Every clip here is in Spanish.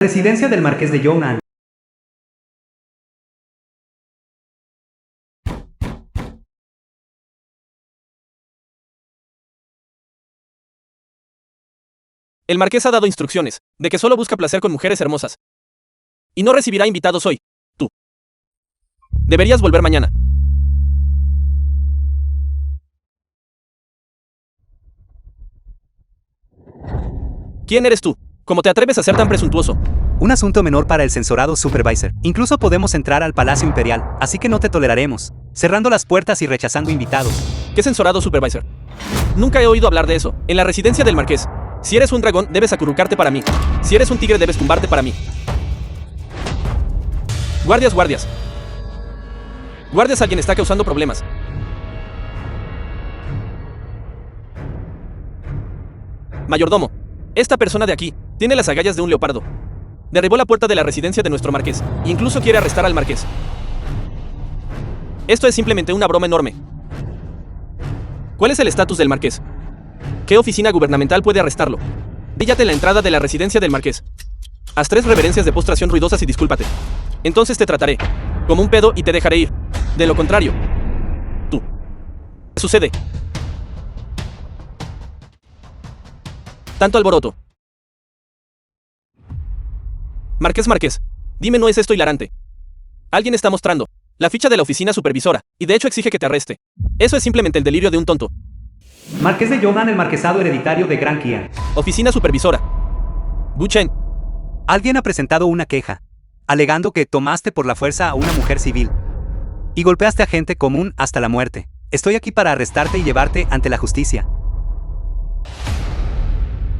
Residencia del Marqués de Yong'an. El marqués ha dado instrucciones de que solo busca placer con mujeres hermosas. Y no recibirá invitados hoy. Tú. Deberías volver mañana. ¿Quién eres tú? ¿Cómo te atreves a ser tan presuntuoso? Un asunto menor para el censorado supervisor. Incluso podemos entrar al Palacio Imperial, así que no te toleraremos. Cerrando las puertas y rechazando invitados. ¿Qué censorado supervisor? Nunca he oído hablar de eso. En la residencia del marqués. Si eres un dragón, debes acurrucarte para mí. Si eres un tigre, debes tumbarte para mí. Guardias, guardias. Guardias, alguien está causando problemas. Mayordomo. Esta persona de aquí tiene las agallas de un leopardo. Derribó la puerta de la residencia de nuestro marqués. E incluso quiere arrestar al marqués. Esto es simplemente una broma enorme. ¿Cuál es el estatus del marqués? ¿Qué oficina gubernamental puede arrestarlo? Díllate en la entrada de la residencia del marqués. Haz 3 reverencias de postración ruidosas y discúlpate. Entonces te trataré como un pedo y te dejaré ir. De lo contrario, tú. ¿Qué sucede? Tanto alboroto. Marqués, dime, ¿no es esto hilarante? Alguien está mostrando la ficha de la oficina supervisora, y de hecho exige que te arreste. Eso es simplemente el delirio de un tonto. Marqués de Yong'an, el marquesado hereditario de Gran Qian. Oficina supervisora. Bu Chen. Alguien ha presentado una queja, alegando que tomaste por la fuerza a una mujer civil y golpeaste a gente común hasta la muerte. Estoy aquí para arrestarte y llevarte ante la justicia.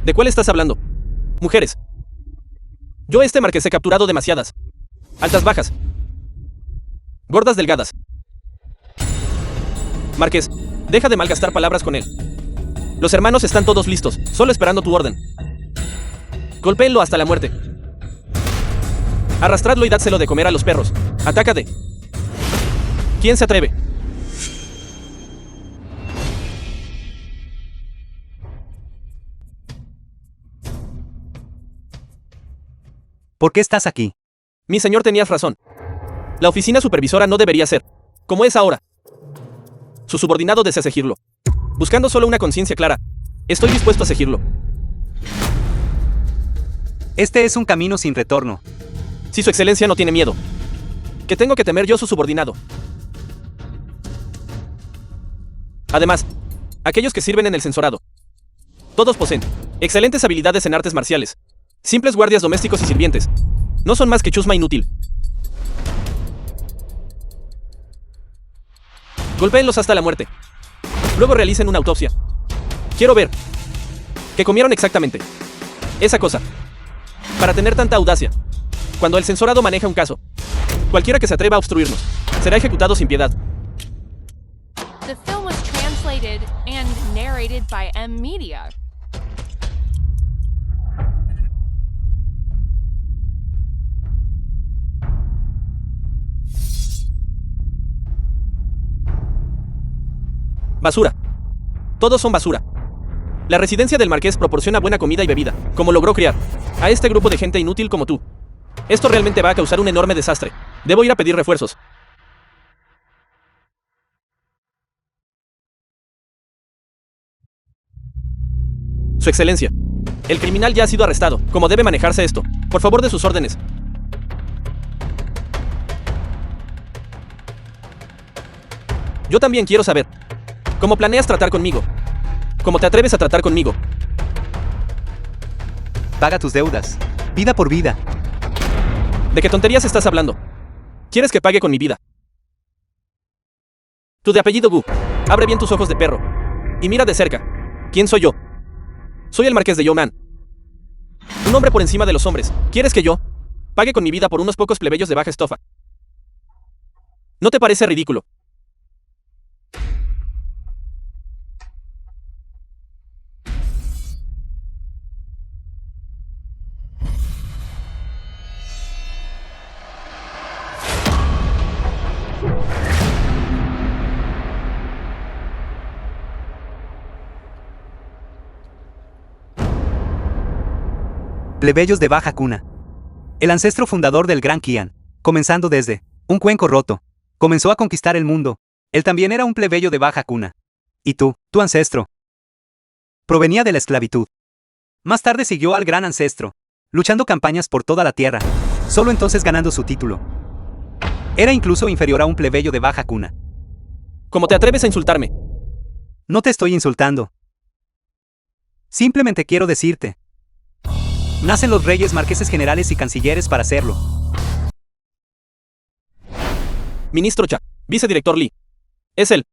¿De cuál estás hablando? Mujeres. Yo marqués he capturado demasiadas. Altas, bajas. Gordas, delgadas. Marqués, deja de malgastar palabras con él. Los hermanos están todos listos, solo esperando tu orden. Golpéenlo hasta la muerte. Arrastradlo y dádselo de comer a los perros. Atácate. ¿Quién se atreve? ¿Por qué estás aquí? Mi señor, tenías razón. La oficina supervisora no debería ser como es ahora. Su subordinado desea seguirlo. Buscando solo una conciencia clara. Estoy dispuesto a seguirlo. Este es un camino sin retorno. Si su excelencia no tiene miedo, ¿qué tengo que temer yo, su subordinado? Además, aquellos que sirven en el censorado, todos poseen excelentes habilidades en artes marciales. Simples guardias domésticos y sirvientes. No son más que chusma inútil. Golpéenlos hasta la muerte. Luego realicen una autopsia. Quiero ver qué comieron exactamente. Esa cosa. Para tener tanta audacia. Cuando el censorado maneja un caso, cualquiera que se atreva a obstruirnos será ejecutado sin piedad. The film was translated and narrated by M Media. Basura. Todos son basura. La residencia del marqués proporciona buena comida y bebida, como logró criar a este grupo de gente inútil como tú. Esto realmente va a causar un enorme desastre. Debo ir a pedir refuerzos. Su excelencia. El criminal ya ha sido arrestado. ¿Cómo debe manejarse esto? Por favor, de sus órdenes. Yo también quiero saber ¿cómo planeas tratar conmigo? ¿Cómo te atreves a tratar conmigo? Paga tus deudas. Vida por vida. ¿De qué tonterías estás hablando? ¿Quieres que pague con mi vida? Tú de apellido Gu. Abre bien tus ojos de perro. Y mira de cerca. ¿Quién soy yo? Soy el marqués de Yong'an. Un hombre por encima de los hombres. ¿Quieres que yo pague con mi vida por unos pocos plebeyos de baja estofa? ¿No te parece ridículo? Plebeyos de baja cuna. El ancestro fundador del Gran Qian, comenzando desde un cuenco roto, comenzó a conquistar el mundo. Él también era un plebeyo de baja cuna. Y tú, tu ancestro, provenía de la esclavitud. Más tarde siguió al gran ancestro, luchando campañas por toda la tierra, solo entonces ganando su título. Era incluso inferior a un plebeyo de baja cuna. ¿Cómo te atreves a insultarme? No te estoy insultando. Simplemente quiero decirte. Nacen los reyes, marqueses, generales y cancilleres para hacerlo. Ministro Cha, vicedirector Li. Es él.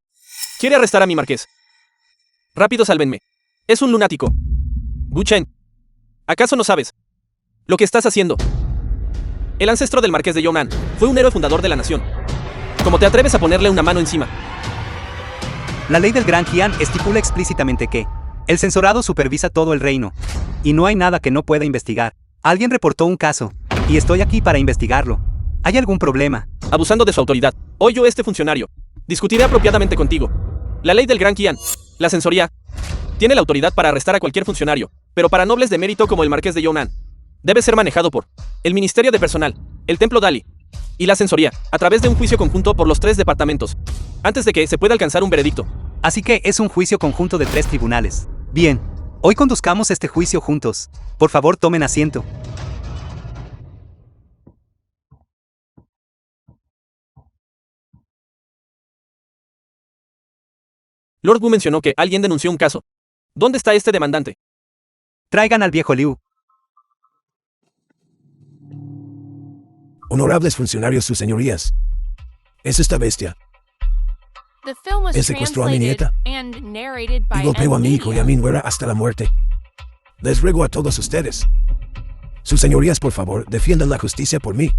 Quiere arrestar a mi marqués. Rápido, sálvenme. Es un lunático. Wu Chen, ¿acaso no sabes lo que estás haciendo? El ancestro del marqués de Yunnan fue un héroe fundador de la nación. ¿Cómo te atreves a ponerle una mano encima? La ley del Gran Qian estipula explícitamente que el censorado supervisa todo el reino, y no hay nada que no pueda investigar. Alguien reportó un caso, y estoy aquí para investigarlo. ¿Hay algún problema? Abusando de su autoridad. Hoy yo, este funcionario, discutiré apropiadamente contigo. La ley del Gran Qian, la censoría, tiene la autoridad para arrestar a cualquier funcionario, pero para nobles de mérito como el marqués de Yunnan, debe ser manejado por el Ministerio de Personal, el Templo Dali y la censoría, a través de un juicio conjunto por los 3 departamentos, antes de que se pueda alcanzar un veredicto. Así que es un juicio conjunto de 3 tribunales. Bien, hoy conduzcamos este juicio juntos. Por favor, tomen asiento. Lord Wu mencionó que alguien denunció un caso. ¿Dónde está este demandante? Traigan al viejo Liu. Honorables funcionarios, sus señorías. Es esta bestia. The film was Él secuestró a mi nieta and narrated by y golpeó a mi hijo y a mi Media. nuera hasta la muerte. Les ruego a todos ustedes. Sus señorías, por favor, defiendan la justicia por mí.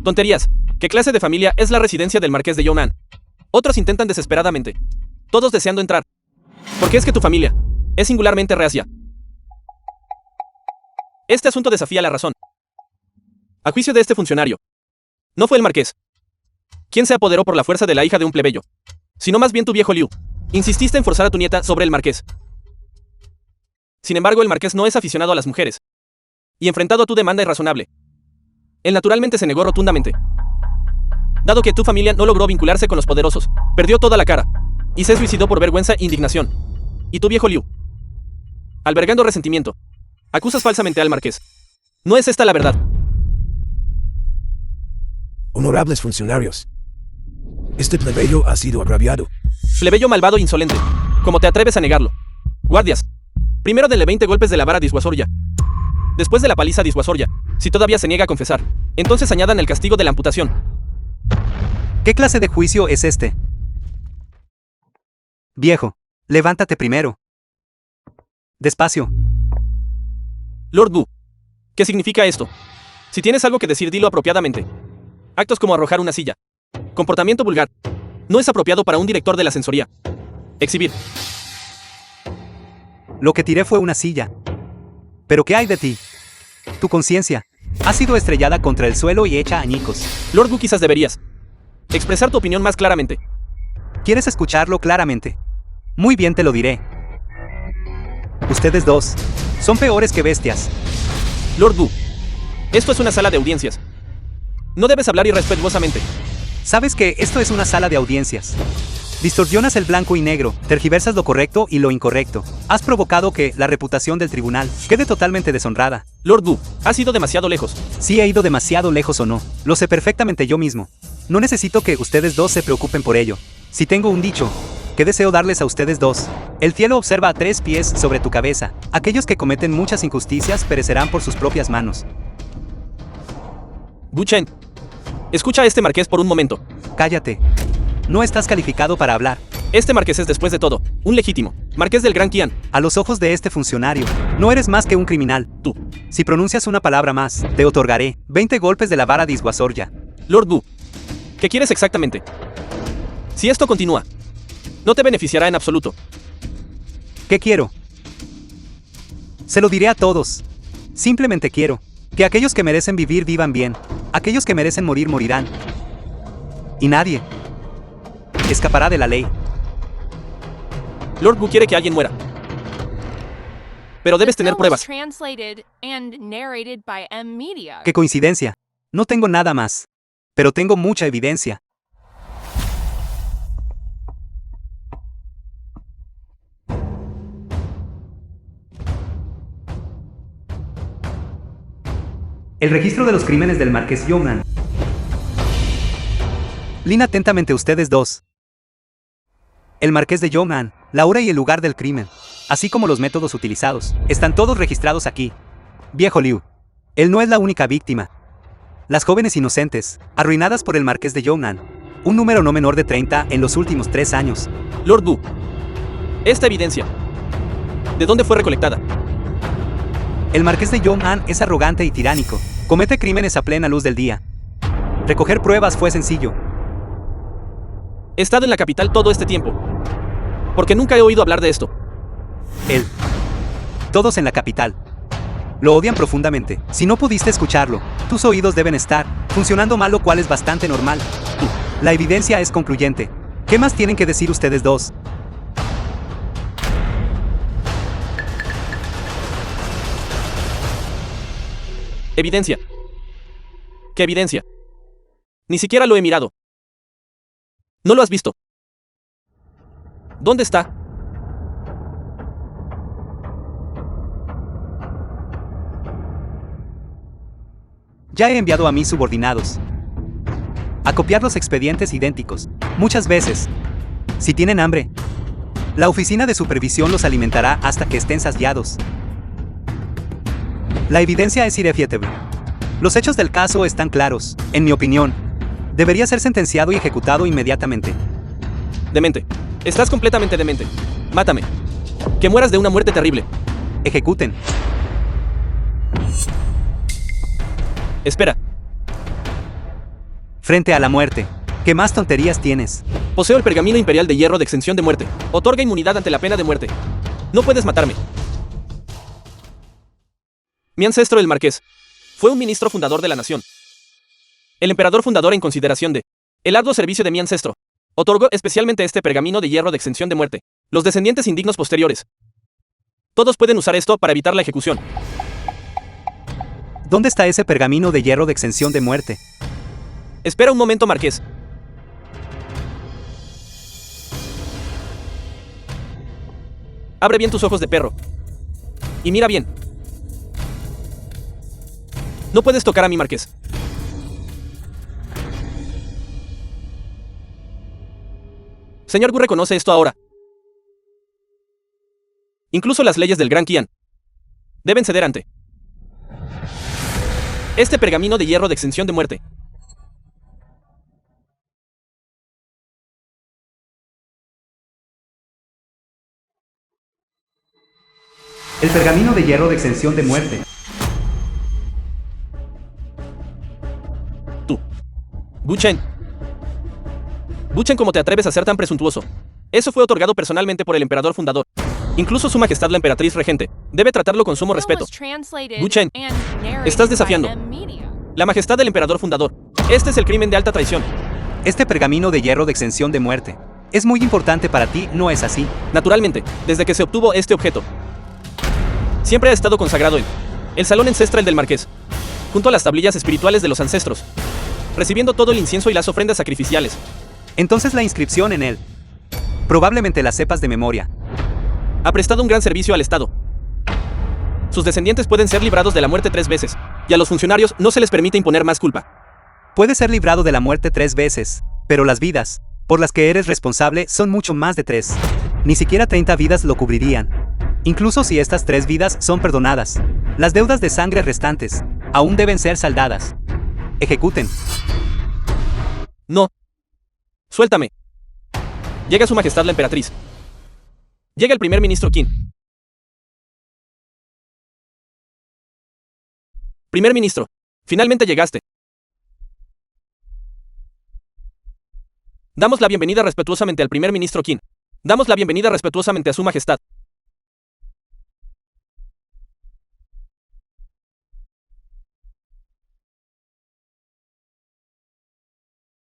Tonterías. ¿Qué clase de familia es la residencia del marqués de Yunnan? Otros intentan desesperadamente, todos deseando entrar. ¿Por qué es que tu familia es singularmente reacia? Este asunto desafía la razón. A juicio de este funcionario, no fue el marqués quien se apoderó por la fuerza de la hija de un plebeyo, sino más bien tu viejo Liu. Insististe en forzar a tu nieta sobre el marqués. Sin embargo, el marqués no es aficionado a las mujeres, y enfrentado a tu demanda irrazonable, él naturalmente se negó rotundamente. Dado que tu familia no logró vincularse con los poderosos, perdió toda la cara, y se suicidó por vergüenza e indignación. Y tu viejo Liu, albergando resentimiento, acusas falsamente al marqués. ¿No es esta la verdad? Honorables funcionarios. Este plebeyo ha sido agraviado. Plebeyo malvado e insolente. ¿Cómo te atreves a negarlo? Guardias, primero denle 20 golpes de la vara disuasoria. Después de la paliza disuasoria, si todavía se niega a confesar, entonces añadan el castigo de la amputación. ¿Qué clase de juicio es este? Viejo, levántate primero. Despacio. Lord Wu, ¿qué significa esto? Si tienes algo que decir, dilo apropiadamente. Actos como arrojar una silla, comportamiento vulgar, no es apropiado para un director de la censoría. Exhibir. Lo que tiré fue una silla. ¿Pero qué hay de ti? Tu conciencia ha sido estrellada contra el suelo y hecha añicos. Lord Wu, quizás deberías expresar tu opinión más claramente. ¿Quieres escucharlo claramente? Muy bien, te lo diré. Ustedes dos son peores que bestias. Lord Wu, esto es una sala de audiencias. No debes hablar irrespetuosamente. Sabes que esto es una sala de audiencias. Distorsionas el blanco y negro, tergiversas lo correcto y lo incorrecto. Has provocado que la reputación del tribunal quede totalmente deshonrada. Lord Wu, has ido demasiado lejos. Si he ido demasiado lejos o no, lo sé perfectamente yo mismo. No necesito que ustedes dos se preocupen por ello. Si tengo un dicho que deseo darles a ustedes dos: el cielo observa a 3 pies sobre tu cabeza. Aquellos que cometen muchas injusticias perecerán por sus propias manos. Wu Chen, escucha a este marqués por un momento. Cállate. No estás calificado para hablar. Este marqués es, después de todo, un legítimo marqués del Gran Qian. A los ojos de este funcionario, no eres más que un criminal. Tú. Si pronuncias una palabra más, te otorgaré 20 golpes de la vara disuasoria. Lord Wu, ¿qué quieres exactamente? Si esto continúa, no te beneficiará en absoluto. ¿Qué quiero? Se lo diré a todos. Simplemente quiero que aquellos que merecen vivir vivan bien. Aquellos que merecen morir morirán. Y nadie escapará de la ley. Lord Wu quiere que alguien muera. Pero debes The tener film was pruebas. translated and narrated by M Media. ¡Qué coincidencia! No tengo nada más. Pero tengo mucha evidencia. El registro de los crímenes del Marqués Yong'an. Lin atentamente ustedes dos. El Marqués de Yong'an, la hora y el lugar del crimen, así como los métodos utilizados, están todos registrados aquí. Viejo Liu. Él no es la única víctima. Las jóvenes inocentes, arruinadas por el Marqués de Yong'an, un número no menor de 30 en los últimos 3 años. Lord Wu. Esta evidencia. ¿De dónde fue recolectada? El Marqués de Yong'an es arrogante y tiránico. Comete crímenes a plena luz del día. Recoger pruebas fue sencillo. He estado en la capital todo este tiempo. Porque nunca he oído hablar de esto. Él. Todos en la capital. Lo odian profundamente. Si no pudiste escucharlo, tus oídos deben estar funcionando mal, lo cual es bastante normal. La evidencia es concluyente. ¿Qué más tienen que decir ustedes dos? Evidencia. ¿Qué evidencia? Ni siquiera lo he mirado. ¿No lo has visto? ¿Dónde está? Ya he enviado a mis subordinados a copiar los expedientes idénticos, muchas veces. Si tienen hambre, la oficina de supervisión los alimentará hasta que estén saciados. La evidencia es irrefutable. Los hechos del caso están claros, en mi opinión. Debería ser sentenciado y ejecutado inmediatamente. Demente. Estás completamente demente. Mátame. Que mueras de una muerte terrible. Ejecuten. Espera. Frente a la muerte. ¿Qué más tonterías tienes? Poseo el pergamino imperial de hierro de exención de muerte. Otorga inmunidad ante la pena de muerte. No puedes matarme. Mi ancestro, el Marqués, fue un ministro fundador de la nación. El emperador fundador, en consideración de el arduo servicio de mi ancestro, otorgó especialmente este pergamino de hierro de exención de muerte. Los descendientes indignos posteriores. Todos pueden usar esto para evitar la ejecución. ¿Dónde está ese pergamino de hierro de exención de muerte? Espera un momento, Marqués. Abre bien tus ojos de perro. Y mira bien. No puedes tocar a mi Marqués. Señor Gu reconoce esto ahora. Incluso las leyes del Gran Qian deben ceder ante este pergamino de hierro de exención de muerte. El pergamino de hierro de exención de muerte. Tú. Buchen. Buchen, ¿cómo te atreves a ser tan presuntuoso? Eso fue otorgado personalmente por el emperador fundador. Incluso su majestad la emperatriz regente debe tratarlo con sumo respeto. Buchen, estás desafiando la majestad del emperador fundador. Este es el crimen de alta traición. Este pergamino de hierro de exención de muerte es muy importante para ti, ¿no es así? Naturalmente, desde que se obtuvo este objeto, siempre ha estado consagrado en el salón ancestral del Marqués, junto a las tablillas espirituales de los ancestros, recibiendo todo el incienso y las ofrendas sacrificiales. Entonces la inscripción en él. Probablemente la sepas de memoria. Ha prestado un gran servicio al Estado. Sus descendientes pueden ser librados de la muerte 3 veces, y a los funcionarios no se les permite imponer más culpa. Puedes ser librado de la muerte 3 veces, pero las vidas por las que eres responsable son mucho más de 3. Ni siquiera 30 vidas lo cubrirían. Incluso si estas 3 vidas son perdonadas, las deudas de sangre restantes aún deben ser saldadas. Ejecuten. No. Suéltame. Llega su majestad la emperatriz. Llega el primer ministro Qin. Primer ministro, finalmente llegaste. Damos la bienvenida respetuosamente al primer ministro Qin. Damos la bienvenida respetuosamente a su majestad.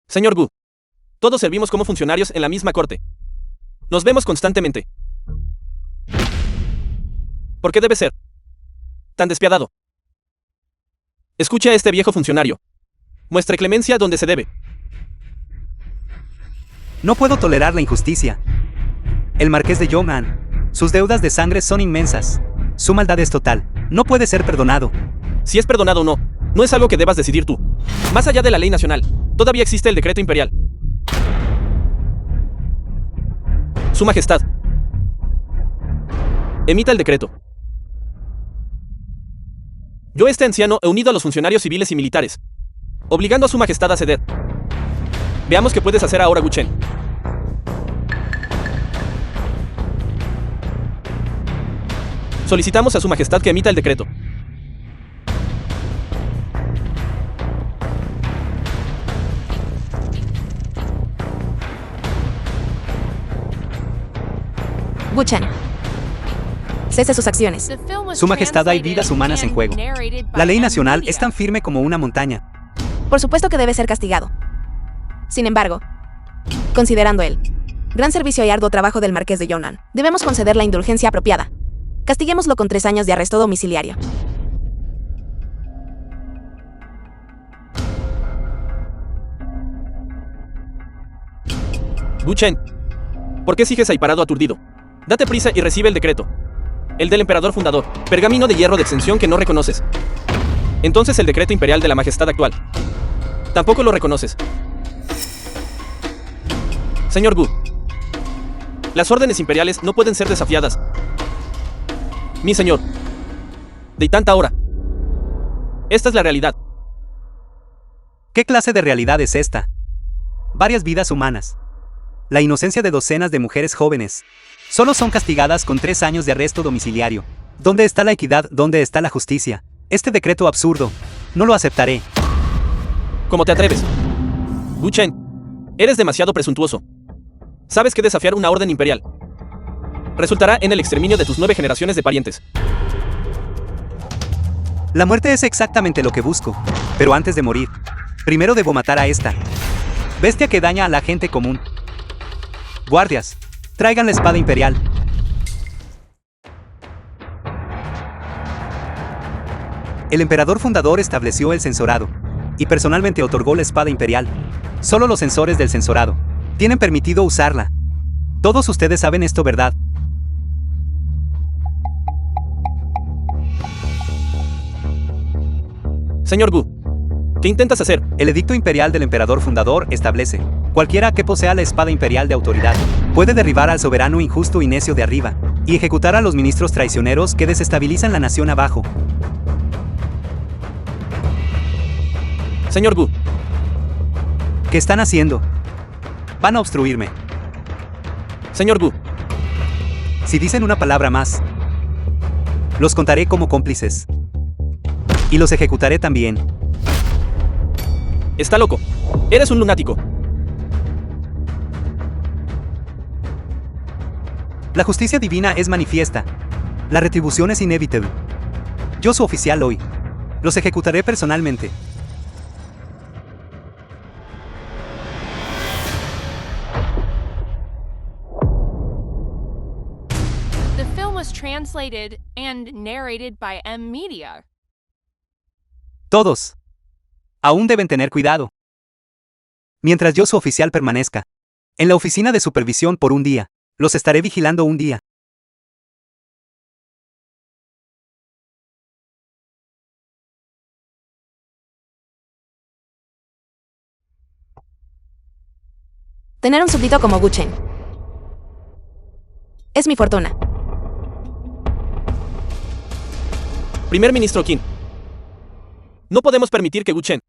Señor Gu, todos servimos como funcionarios en la misma corte. Nos vemos constantemente. ¿Por qué debe ser tan despiadado? Escuche a este viejo funcionario. Muestre clemencia donde se debe. No puedo tolerar la injusticia. El marqués de Yong'an. Sus deudas de sangre son inmensas. Su maldad es total. No puede ser perdonado. Si es perdonado o no, no es algo que debas decidir tú. Más allá de la ley nacional, todavía existe el decreto imperial. Su Majestad. Emita el decreto. Yo, este anciano, he unido a los funcionarios civiles y militares, obligando a Su Majestad a ceder. Veamos qué puedes hacer ahora, Wu Chen. Solicitamos a Su Majestad que emita el decreto. Wu Chen. Cese sus acciones. The film was Su Majestad, hay translated vidas humanas en and juego. narrated by La ley M. nacional Media. es tan firme como una montaña. Por supuesto que debe ser castigado. Sin embargo, considerando el gran servicio y arduo trabajo del marqués de Yong'an, debemos conceder la indulgencia apropiada. Castiguémoslo con 3 años de arresto domiciliario. Wu Chen, ¿por qué sigues ahí parado aturdido? Date prisa y recibe el decreto. El del emperador fundador, pergamino de hierro de extensión que no reconoces. Entonces el decreto imperial de la majestad actual. Tampoco lo reconoces. Señor Wu, las órdenes imperiales no pueden ser desafiadas. Mi señor, de tanta hora. Esta es la realidad. ¿Qué clase de realidad es esta? Varias vidas humanas. La inocencia de docenas de mujeres jóvenes. Solo son castigadas con 3 años de arresto domiciliario. ¿Dónde está la equidad? ¿Dónde está la justicia? Este decreto absurdo. No lo aceptaré. ¿Cómo te atreves? Wu Chen, eres demasiado presuntuoso. Sabes que desafiar una orden imperial resultará en el exterminio de tus 9 generaciones de parientes. La muerte es exactamente lo que busco. Pero antes de morir, primero debo matar a esta bestia que daña a la gente común. Guardias, traigan la espada imperial. El emperador fundador estableció el censorado y personalmente otorgó la espada imperial. Solo los censores del censorado tienen permitido usarla. Todos ustedes saben esto, ¿verdad? Señor Wu, ¿qué intentas hacer? El edicto imperial del emperador fundador establece: cualquiera que posea la espada imperial de autoridad puede derribar al soberano injusto y necio de arriba y ejecutar a los ministros traicioneros que desestabilizan la nación abajo. Señor Wu, ¿Qué están haciendo? Van a obstruirme. señor Wu, Si dicen una palabra más, los contaré como cómplices. Y los ejecutaré también. está loco. Eres un lunático. La justicia divina es manifiesta. La retribución es inevitable. Yo, su oficial hoy, los ejecutaré personalmente. The film was translated and narrated by M. Media. Todos. Aún deben tener cuidado. Mientras yo, su oficial, permanezca en la oficina de supervisión por un día, los estaré vigilando un día. Tener un súbdito como Wu Chen es mi fortuna. Primer ministro Qin, no podemos permitir que Wu Chen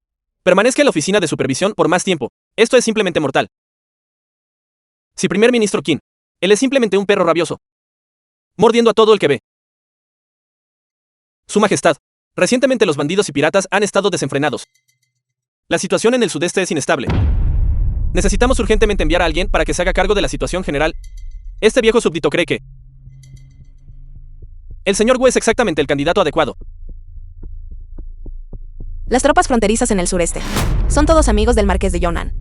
permanezca en la oficina de supervisión por más tiempo. Esto es simplemente mortal. Si primer ministro Qin, él es simplemente un perro rabioso, mordiendo a todo el que ve. Su Majestad, recientemente los bandidos y piratas han estado desenfrenados. La situación en el sudeste es inestable. Necesitamos urgentemente enviar a alguien para que se haga cargo de la situación general. Este viejo súbdito cree que el señor Wu es exactamente el candidato adecuado. Las tropas fronterizas en el sureste son todos amigos del marqués de Yong'an.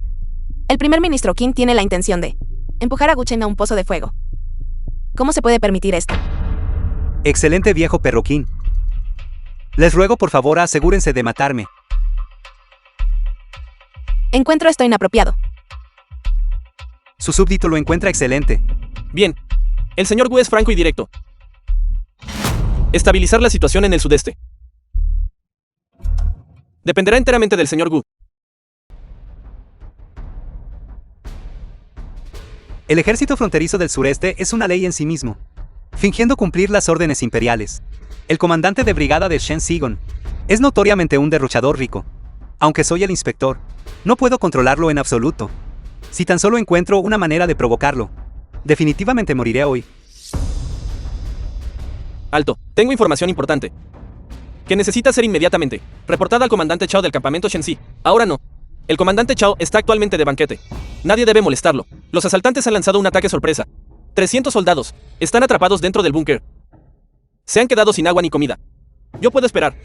El primer ministro Qin tiene la intención de empujar a Wu Chen a un pozo de fuego. ¿Cómo se puede permitir esto? Excelente viejo perroquín. Les ruego por favor asegúrense de matarme. Encuentro esto inapropiado. Su súbdito lo encuentra excelente. Bien. El señor Gu es franco y directo. Estabilizar la situación en el sudeste. Dependerá enteramente del señor Gu. El ejército fronterizo del sureste es una ley en sí mismo, fingiendo cumplir las órdenes imperiales. El comandante de brigada de Shen Sigon es notoriamente un derrochador rico. Aunque soy el inspector, no puedo controlarlo en absoluto. Si tan solo encuentro una manera de provocarlo, definitivamente moriré hoy. Alto, tengo información importante. Que necesita ser inmediatamente reportada al comandante Chao del campamento Shenxi. Ahora no. El comandante Chao está actualmente de banquete. Nadie debe molestarlo. Los asaltantes han lanzado un ataque sorpresa. 300 soldados están atrapados dentro del búnker. Se han quedado sin agua ni comida. Yo puedo esperar.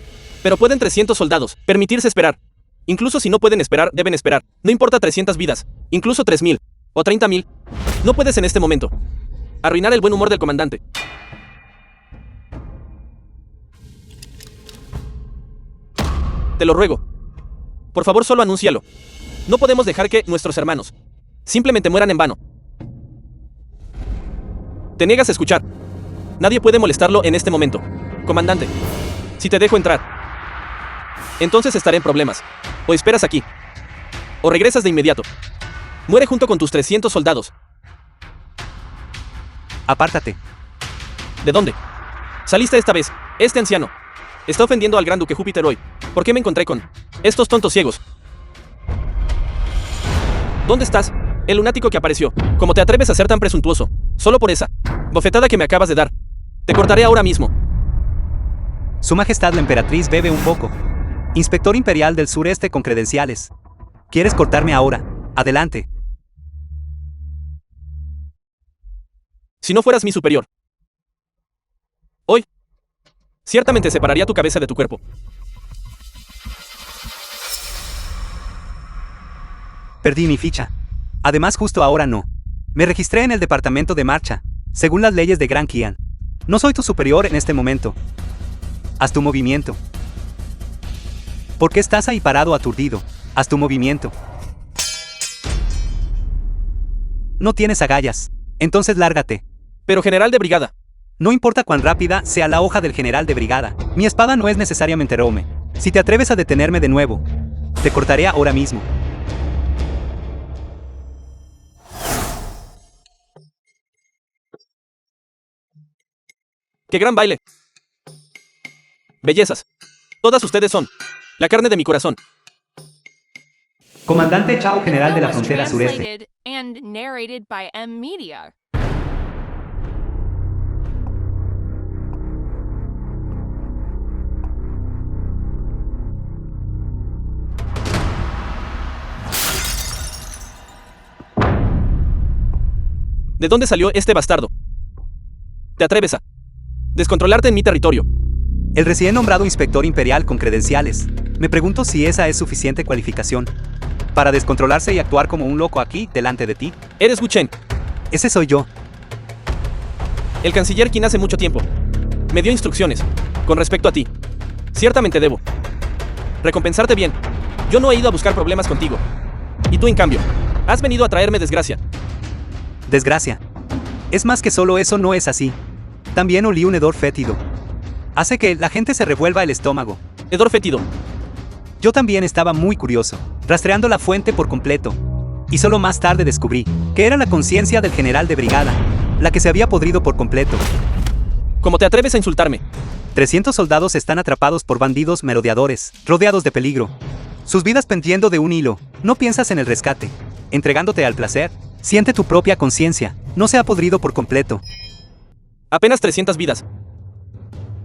Pero ¿pueden 300 soldados permitirse esperar? Incluso si no pueden esperar, deben esperar. No importa 300 vidas, incluso 3000 o 30.000. No puedes en este momento arruinar el buen humor del comandante. Te lo ruego. Por favor, solo anúncialo. No podemos dejar que nuestros hermanos simplemente mueran en vano. Te niegas a escuchar. Nadie puede molestarlo en este momento. Comandante, si te dejo entrar, entonces estaré en problemas. O esperas aquí, o regresas de inmediato. Muere junto con tus 300 soldados. Apártate. ¿De dónde? Saliste esta vez. Este anciano está ofendiendo al gran duque Júpiter hoy. ¿Por qué me encontré con estos tontos ciegos? ¿Dónde estás? El lunático que apareció. ¿Cómo te atreves a ser tan presuntuoso? Solo por esa bofetada que me acabas de dar. Te cortaré ahora mismo. Su Majestad la Emperatriz bebe un poco. Inspector Imperial del Sureste con credenciales. ¿Quieres cortarme ahora? Adelante. Si no fueras mi superior, hoy ciertamente separaría tu cabeza de tu cuerpo. Perdí mi ficha. Además, justo ahora no. Me registré en el departamento de marcha, según las leyes de Gran Qian. No soy tu superior en este momento. Haz tu movimiento. ¿Por qué estás ahí parado aturdido? Haz tu movimiento. No tienes agallas. Entonces lárgate. Pero general de brigada. No importa cuán rápida sea la hoja del general de brigada, mi espada no es necesariamente Rome. Si te atreves a detenerme de nuevo, te cortaré ahora mismo. ¡Qué gran baile! Bellezas. Todas ustedes son la carne de mi corazón. Comandante Chao, general de la Film was frontera sureste. translated and narrated by M Media. ¿De dónde salió este bastardo? ¿Te atreves a descontrolarte en mi territorio? El recién nombrado inspector imperial con credenciales. Me pregunto si esa es suficiente cualificación para descontrolarse y actuar como un loco aquí, delante de ti. Eres Wu Chen, Ese soy yo. el canciller quien hace mucho tiempo me dio instrucciones con respecto a ti. Ciertamente debo recompensarte bien. Yo no he ido a buscar problemas contigo. Y tú, en cambio, has venido a traerme desgracia. Desgracia. Es más que solo eso, no es así. También olí un hedor fétido. Hace que la gente se revuelva el estómago. Hedor fétido. Yo también estaba muy curioso, rastreando la fuente por completo. Y solo más tarde descubrí que era la conciencia del general de brigada, la que se había podrido por completo. ¿Cómo te atreves a insultarme? 300 soldados están atrapados por bandidos merodeadores, rodeados de peligro. Sus vidas pendiendo de un hilo. No piensas en el rescate, entregándote al placer. Siente tu propia conciencia. No se ha podrido por completo. Apenas 300 vidas.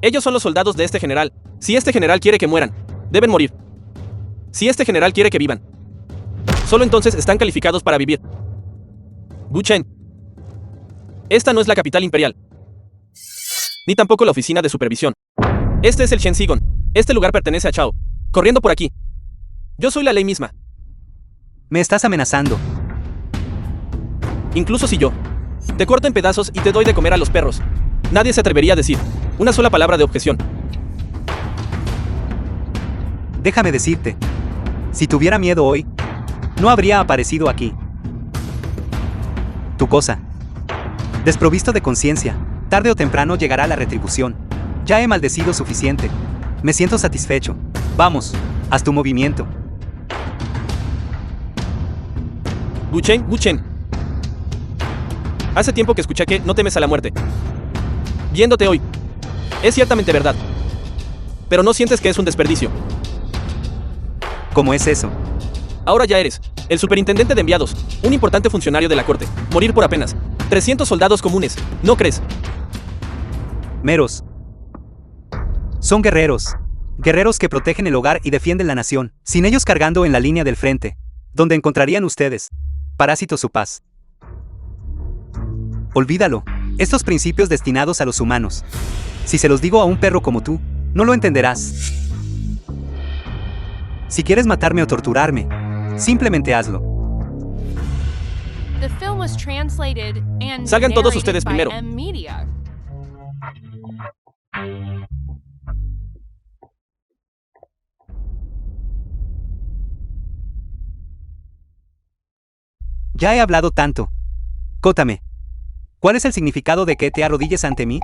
Ellos son los soldados de este general. Si este general quiere que mueran, deben morir. Si este general quiere que vivan, solo entonces están calificados para vivir. Wu Chen. Esta no es la capital imperial, ni tampoco la oficina de supervisión. Este es el Shen Sigon. Este lugar pertenece a Chao. Corriendo por aquí. Yo soy la ley misma. Me estás amenazando. Incluso si yo te corto en pedazos y te doy de comer a los perros, Nadie se atrevería a decir una sola palabra de objeción. Déjame decirte. Si tuviera miedo hoy, no habría aparecido aquí. Tu cosa. Desprovisto de conciencia, tarde o temprano llegará la retribución. Ya he maldecido suficiente. Me siento satisfecho. Vamos, haz tu movimiento. Guchen, Guchen. Hace tiempo que escuché que no temes a la muerte. Viéndote hoy, es ciertamente verdad. Pero no sientes que es un desperdicio. ¿Cómo es eso? Ahora ya eres el superintendente de enviados, un importante funcionario de la corte. Morir por apenas 300 soldados comunes, ¿no crees? Meros. Son guerreros. Guerreros que protegen el hogar y defienden la nación, sin ellos cargando en la línea del frente. Donde encontrarían ustedes, parásitos, su paz. Olvídalo. Estos principios destinados a los humanos. Si se los digo a un perro como tú, no lo entenderás. Si quieres matarme o torturarme, simplemente hazlo. The film was translated and Salgan todos narrated ustedes by primero. M-Media. Ya he hablado tanto. Cótame. ¿Cuál es el significado de que te arrodilles ante mí?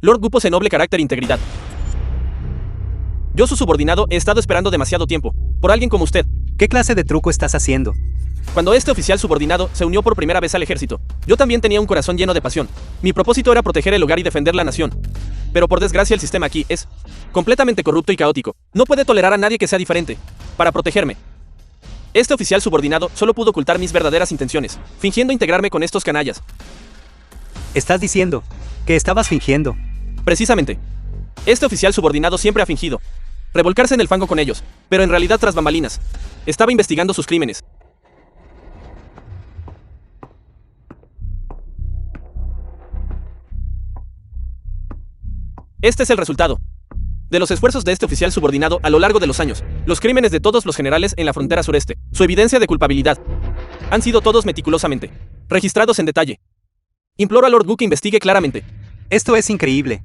Lord Gu posee noble carácter e integridad. Yo, su subordinado, he estado esperando demasiado tiempo por alguien como usted. ¿Qué clase de truco estás haciendo? Cuando este oficial subordinado se unió por primera vez al ejército, yo también tenía un corazón lleno de pasión. Mi propósito era proteger el hogar y defender la nación. Pero por desgracia el sistema aquí es completamente corrupto y caótico. No puede tolerar a nadie que sea diferente. Para protegerme, este oficial subordinado solo pudo ocultar mis verdaderas intenciones, fingiendo integrarme con estos canallas. Estás diciendo que estabas fingiendo. Precisamente. Este oficial subordinado siempre ha fingido revolcarse en el fango con ellos, pero en realidad tras bambalinas estaba investigando sus crímenes. Este es el resultado de los esfuerzos de este oficial subordinado a lo largo de los años. Los crímenes de todos los generales en la frontera sureste, su evidencia de culpabilidad, han sido todos meticulosamente registrados en detalle. Imploro a Lord Gu que investigue claramente. Esto es increíble.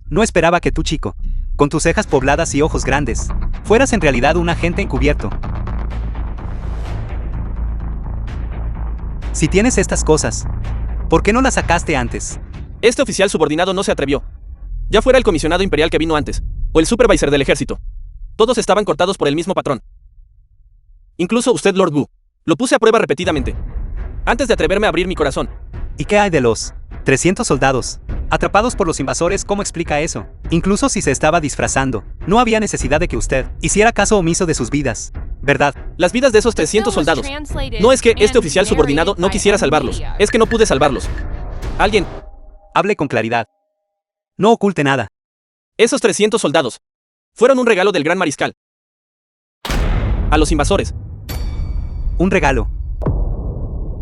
No esperaba que tú, chico, con tus cejas pobladas y ojos grandes, fueras en realidad un agente encubierto. Si tienes estas cosas, ¿por qué no las sacaste antes? Este oficial subordinado no se atrevió. Ya fuera el comisionado imperial que vino antes, o el supervisor del ejército. Todos estaban cortados por el mismo patrón. Incluso usted, Lord Gu. Lo puse a prueba repetidamente, antes de atreverme a abrir mi corazón. ¿Y qué hay de los 300 soldados atrapados por los invasores? ¿Cómo explica eso? Incluso si se estaba disfrazando, no había necesidad de que usted hiciera caso omiso de sus vidas, ¿verdad? Las vidas de esos 300 soldados. No es que este oficial subordinado no quisiera salvarlos, es que no pude salvarlos. Alguien. Hable con claridad. No oculte nada. Esos 300 soldados fueron un regalo del gran mariscal a los invasores. Un regalo.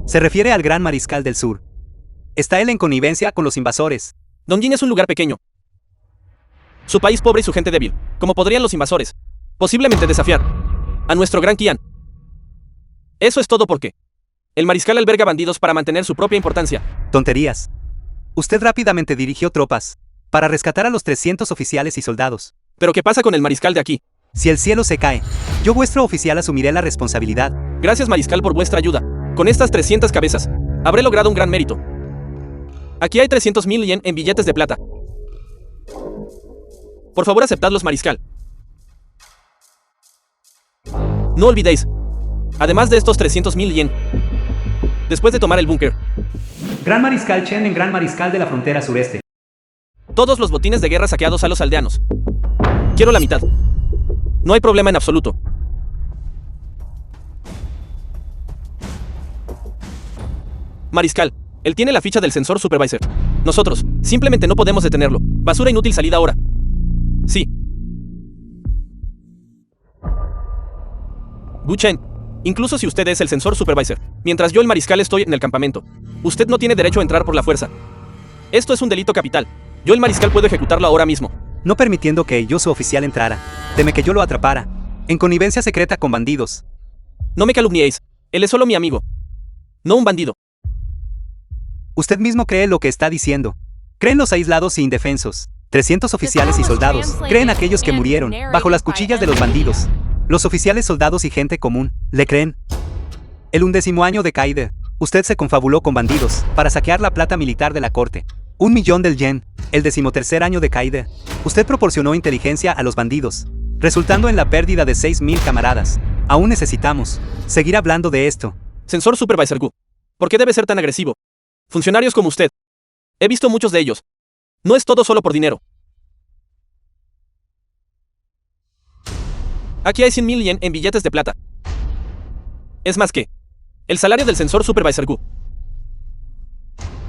Se refiere al gran mariscal del sur. ¿Está él en connivencia con los invasores? Dongjin es un lugar pequeño. Su país pobre y su gente débil. ¿Cómo podrían los invasores posiblemente desafiar a nuestro gran Qian? Eso es todo porque el mariscal alberga bandidos para mantener su propia importancia. Tonterías. Usted rápidamente dirigió tropas para rescatar a los 300 oficiales y soldados. ¿Pero qué pasa con el mariscal de aquí? Si el cielo se cae, yo, vuestro oficial, asumiré la responsabilidad. Gracias, mariscal, por vuestra ayuda. Con estas 300 cabezas, habré logrado un gran mérito. Aquí hay 300,000 yen en billetes de plata. Por favor, aceptadlos, mariscal. No olvidéis, además de estos 300,000 yen, después de tomar el búnker, Gran Mariscal Chen en Gran Mariscal de la frontera sureste. todos los botines de guerra saqueados a los aldeanos. Quiero la mitad. No hay problema en absoluto. Mariscal, él tiene la ficha del sensor supervisor. Nosotros, simplemente no podemos detenerlo. Basura inútil, salida ahora. Sí. Gu Chen, incluso si usted es el sensor supervisor, mientras yo, el mariscal, estoy en el campamento, usted no tiene derecho a entrar por la fuerza. Esto es un delito capital. Yo, el mariscal, puedo ejecutarlo ahora mismo. No permitiendo que yo, su oficial, entrara. Teme que yo lo atrapara. En connivencia secreta con bandidos. No me calumniéis. Él es solo mi amigo. No un bandido. Usted mismo cree lo que está diciendo. Creen los aislados e indefensos. 300 oficiales y soldados. Creen aquellos que murieron bajo las cuchillas de los bandidos. Los oficiales, soldados y gente común, ¿le creen? El 11º año de Kaide, usted se confabuló con bandidos para saquear la plata militar de la corte. 1 millón del yen. El 13º año de Kaide, usted proporcionó inteligencia a los bandidos, resultando en la pérdida de 6,000 camaradas. Aún necesitamos seguir hablando de esto. Sensor Supervisor Gu. ¿Por qué debe ser tan agresivo? Funcionarios como usted. He visto muchos de ellos. No es todo solo por dinero. Aquí hay 100,000 yen en billetes de plata. Es más que el salario del Sensor Supervisor Gu.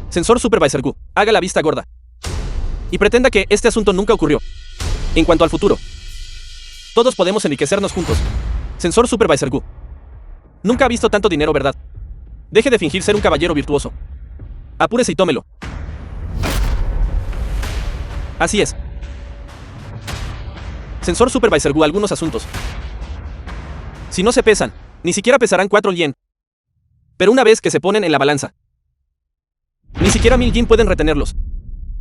Sensor Supervisor Gu, haga la vista gorda. Y pretenda que este asunto nunca ocurrió. En cuanto al futuro, todos podemos enriquecernos juntos. Sensor Supervisor Gu. Nunca ha visto tanto dinero, ¿verdad? Deje de fingir ser un caballero virtuoso. Apúrese y tómelo. Así es. Sensor Supervisor Gu, algunos asuntos. Si no se pesan, ni siquiera pesarán 4 yen. Pero una vez que se ponen en la balanza, ni siquiera 1,000 yen pueden retenerlos.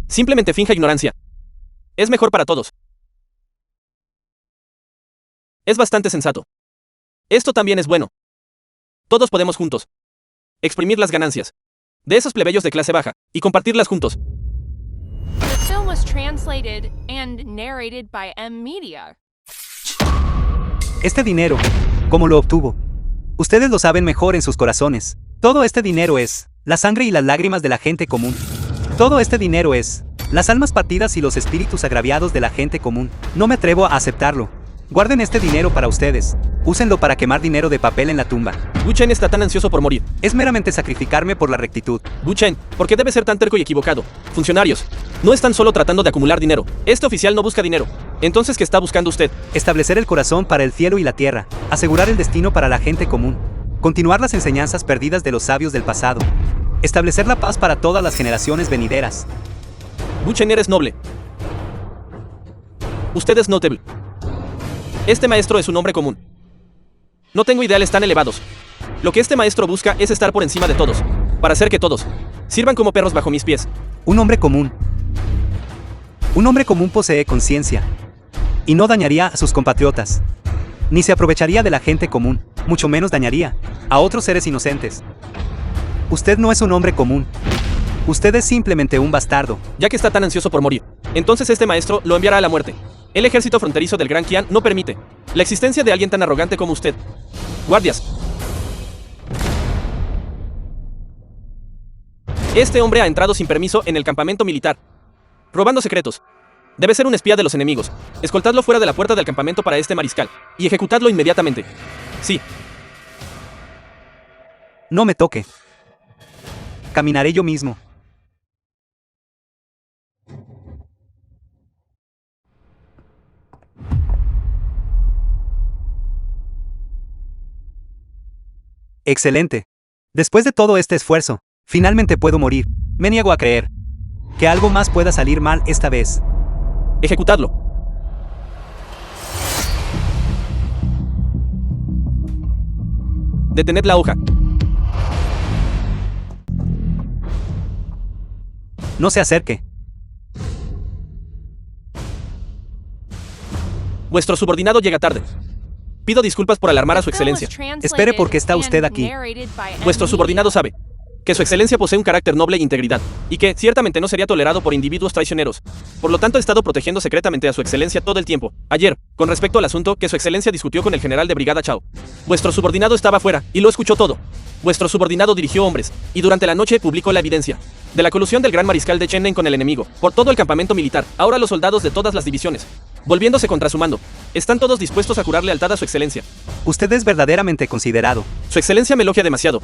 Simplemente finja ignorancia. Es mejor para todos. Es bastante sensato. Esto también es bueno. Todos podemos juntos exprimir las ganancias de esos plebeyos de clase baja y compartirlas juntos. The film was translated and narrated by M Media. Este dinero, ¿cómo lo obtuvo? Ustedes lo saben mejor en sus corazones. Todo este dinero es la sangre y las lágrimas de la gente común. Todo este dinero es las almas partidas y los espíritus agraviados de la gente común. No me atrevo a aceptarlo. Guarden este dinero para ustedes. Úsenlo para quemar dinero de papel en la tumba. Wu Chen está tan ansioso por morir. Es meramente sacrificarme por la rectitud. Wu Chen, ¿por qué debe ser tan terco y equivocado? Funcionarios, no están solo tratando de acumular dinero. Este oficial no busca dinero. Entonces, ¿qué está buscando usted? Establecer el corazón para el cielo y la tierra. Asegurar el destino para la gente común. Continuar las enseñanzas perdidas de los sabios del pasado. Establecer la paz para todas las generaciones venideras. Wu Chen, eres noble. Usted es notable. Este maestro es un hombre común. No tengo ideales tan elevados. Lo que este maestro busca es estar por encima de todos, para hacer que todos sirvan como perros bajo mis pies. Un hombre común. Un hombre común posee conciencia. Y no dañaría a sus compatriotas. Ni se aprovecharía de la gente común, mucho menos dañaría a otros seres inocentes. Usted no es un hombre común. Usted es simplemente un bastardo. Ya que está tan ansioso por morir, entonces este maestro lo enviará a la muerte. El ejército fronterizo del Gran Qian no permite la existencia de alguien tan arrogante como usted. Guardias. Este hombre ha entrado sin permiso en el campamento militar, robando secretos. Debe ser un espía de los enemigos. Escoltadlo fuera de la puerta del campamento para este mariscal y ejecutadlo inmediatamente. Sí. No me toque. Caminaré yo mismo. Excelente. Después de todo este esfuerzo, finalmente puedo morir. Me niego a creer que algo más pueda salir mal esta vez. Ejecutadlo. Detened la hoja. No se acerque. Vuestro subordinado llega tarde. Pido disculpas por alarmar a su excelencia. Espere, porque está usted aquí. Vuestro subordinado sabe que su excelencia posee un carácter noble e integridad, y que ciertamente no sería tolerado por individuos traicioneros. Por lo tanto, he estado protegiendo secretamente a su excelencia todo el tiempo. Ayer, con respecto al asunto que su excelencia discutió con el general de brigada Chao, vuestro subordinado estaba afuera y lo escuchó todo. Vuestro subordinado dirigió hombres, y durante la noche publicó la evidencia de la colusión del gran mariscal de Chennen con el enemigo, por todo el campamento militar. Ahora los soldados de todas las divisiones, volviéndose contra su mando, están todos dispuestos a jurar lealtad a su excelencia. Usted es verdaderamente considerado. Su excelencia me elogia demasiado.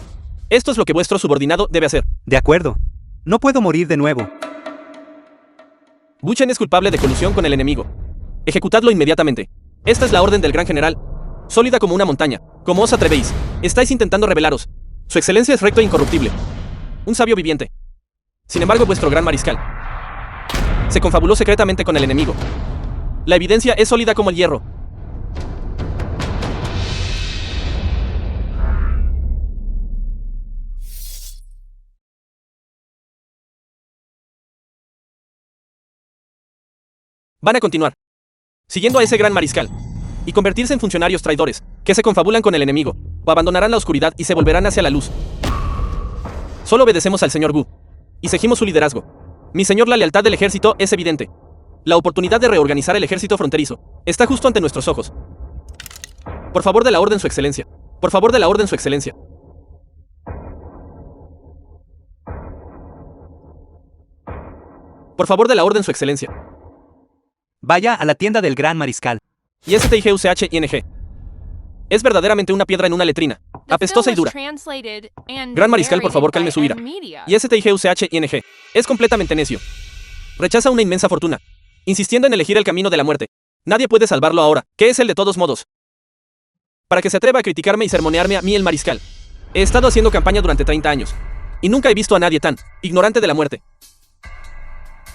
Esto es lo que vuestro subordinado debe hacer. De acuerdo. No puedo morir de nuevo. Wu Chen es culpable de colusión con el enemigo. Ejecutadlo inmediatamente. Esta es la orden del gran general. Sólida como una montaña. ¿Cómo os atrevéis? Estáis intentando rebelaros. Su excelencia es recto e incorruptible. Un sabio viviente. Sin embargo, vuestro gran mariscal se confabuló secretamente con el enemigo. La evidencia es sólida como el hierro. Van a continuar siguiendo a ese gran mariscal y convertirse en funcionarios traidores que se confabulan con el enemigo, o abandonarán la oscuridad y se volverán hacia la luz. Solo obedecemos al señor Gu y seguimos su liderazgo. Mi señor, la lealtad del ejército es evidente. La oportunidad de reorganizar el ejército fronterizo está justo ante nuestros ojos. Por favor de la orden, su excelencia. Por favor de la orden, su excelencia. Por favor de la orden, su excelencia. Vaya a la tienda del gran mariscal. Y STIGUCHING. Es verdaderamente una piedra en una letrina, The apestosa y film was dura. translated and Gran mariscal, por favor, calme narrated su ira. by M-Media. Y STIGUCHING. Es completamente necio. Rechaza una inmensa fortuna, insistiendo en elegir el camino de la muerte. Nadie puede salvarlo ahora, que es el de todos modos. Para que se atreva a criticarme y sermonearme a mí, el mariscal. He estado haciendo campaña durante 30 años, y nunca he visto a nadie tan ignorante de la muerte.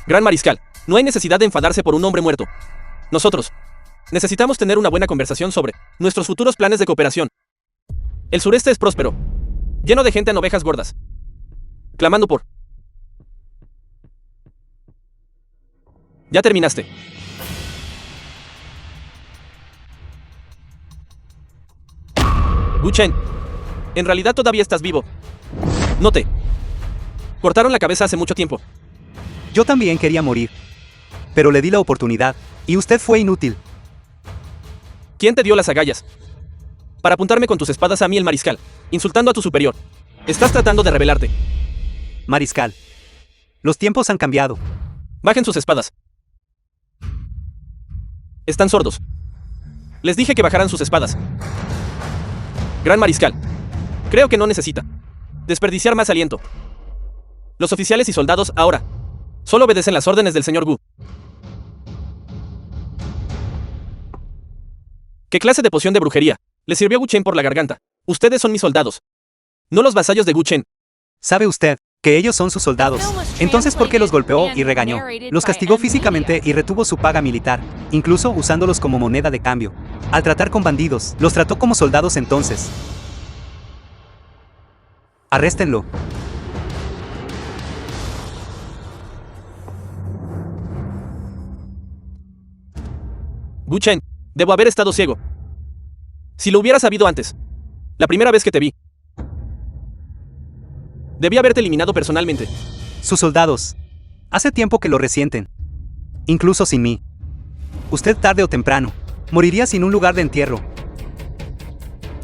Gran mariscal, no hay necesidad de enfadarse por un hombre muerto. Nosotros necesitamos tener una buena conversación sobre nuestros futuros planes de cooperación. El sureste es próspero, lleno de gente en ovejas gordas, clamando por... Ya terminaste. Gu Chen, en realidad todavía estás vivo. No te cortaron la cabeza hace mucho tiempo. Yo también quería morir. Pero le di la oportunidad, y usted fue inútil. ¿Quién te dio las agallas para apuntarme con tus espadas a mí, el mariscal, insultando a tu superior? Estás tratando de rebelarte. Mariscal. Los tiempos han cambiado. Bajen sus espadas. Están sordos. Les dije que bajaran sus espadas. Gran mariscal, creo que no necesita desperdiciar más aliento. Los oficiales y soldados ahora solo obedecen las órdenes del señor Gu. ¿Qué clase de poción de brujería le sirvió a Gu Chen por la garganta? Ustedes son mis soldados, no los vasallos de Gu Chen. ¿Sabe usted que ellos son sus soldados? Entonces, ¿por qué los golpeó y regañó? Los castigó físicamente y retuvo su paga militar, incluso usándolos como moneda de cambio. Al tratar con bandidos, los trató como soldados entonces. Arréstenlo. Gu Chen, debo haber estado ciego. Si lo hubiera sabido antes, la primera vez que te vi, debí haberte eliminado personalmente. Sus soldados. Hace tiempo que lo resienten. Incluso sin mí. Usted tarde o temprano moriría sin un lugar de entierro.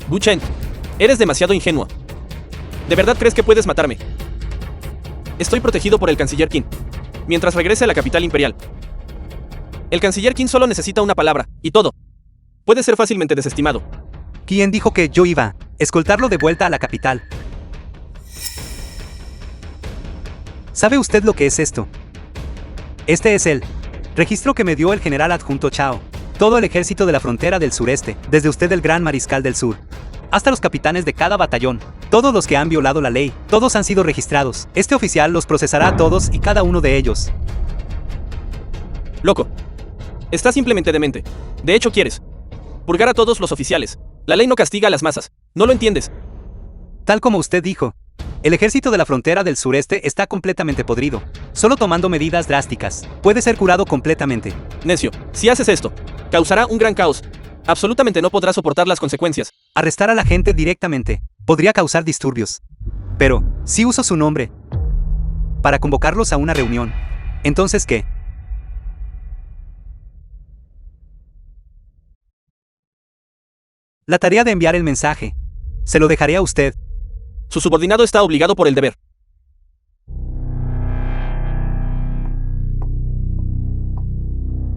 Gu Chen, eres demasiado ingenuo. ¿De verdad crees que puedes matarme? Estoy protegido por el canciller Qin mientras regrese a la capital imperial. El canciller Qin solo necesita una palabra, y todo puede ser fácilmente desestimado. ¿Quién dijo que yo iba a escoltarlo de vuelta a la capital? ¿Sabe usted lo que es esto? Este es el registro que me dio el general adjunto Chao. Todo el ejército de la frontera del sureste, desde usted el gran mariscal del sur, hasta los capitanes de cada batallón, todos los que han violado la ley, todos han sido registrados. Este oficial los procesará a todos y cada uno de ellos. Loco. Estás simplemente demente. De hecho, quieres purgar a todos los oficiales. La ley no castiga a las masas. ¿No lo entiendes? Tal como usted dijo, el ejército de la frontera del sureste está completamente podrido. Solo tomando medidas drásticas puede ser curado completamente. Necio, si haces esto, causará un gran caos. Absolutamente no podrás soportar las consecuencias. Arrestar a la gente directamente podría causar disturbios. Pero, si uso su nombre para convocarlos a una reunión, ¿entonces qué? La tarea de enviar el mensaje se lo dejaré a usted. Su subordinado está obligado por el deber.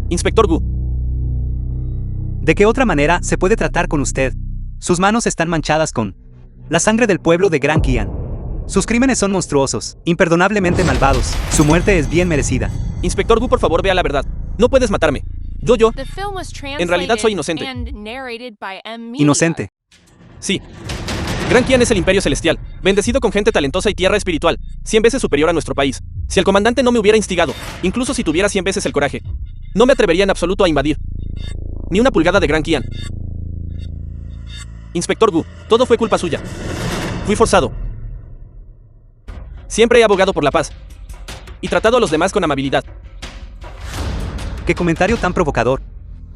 Inspector Gu. ¿De qué otra manera se puede tratar con usted? Sus manos están manchadas con la sangre del pueblo de Gran Qian. Sus crímenes son monstruosos, imperdonablemente malvados. Su muerte es bien merecida. Inspector Gu, por favor, vea la verdad. No puedes matarme. Yo. The film was En realidad soy inocente. translated and narrated by M-Media. Inocente. Sí. Gran Qian es el imperio celestial, bendecido con gente talentosa y tierra espiritual, 100 veces superior a nuestro país. Si el comandante no me hubiera instigado, incluso si tuviera 100 veces el coraje, no me atrevería en absoluto a invadir ni una pulgada de Gran Qian. Inspector Gu, todo fue culpa suya. Fui forzado. Siempre he abogado por la paz y tratado a los demás con amabilidad. Qué comentario tan provocador.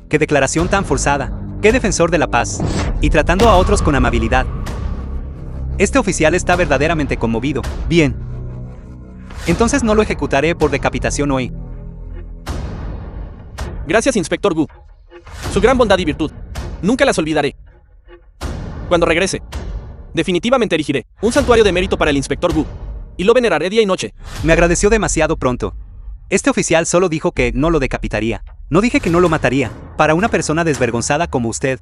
Qué declaración tan forzada. Qué defensor de la paz. Y tratando a otros con amabilidad. Este oficial está verdaderamente conmovido. Bien. Entonces no lo ejecutaré por decapitación hoy. Gracias, Inspector Gu. Su gran bondad y virtud. Nunca las olvidaré. Cuando regrese, definitivamente erigiré un santuario de mérito para el Inspector Gu. Y lo veneraré día y noche. Me agradeció demasiado pronto. Este oficial solo dijo que no lo decapitaría. No dije que no lo mataría. Para una persona desvergonzada como usted,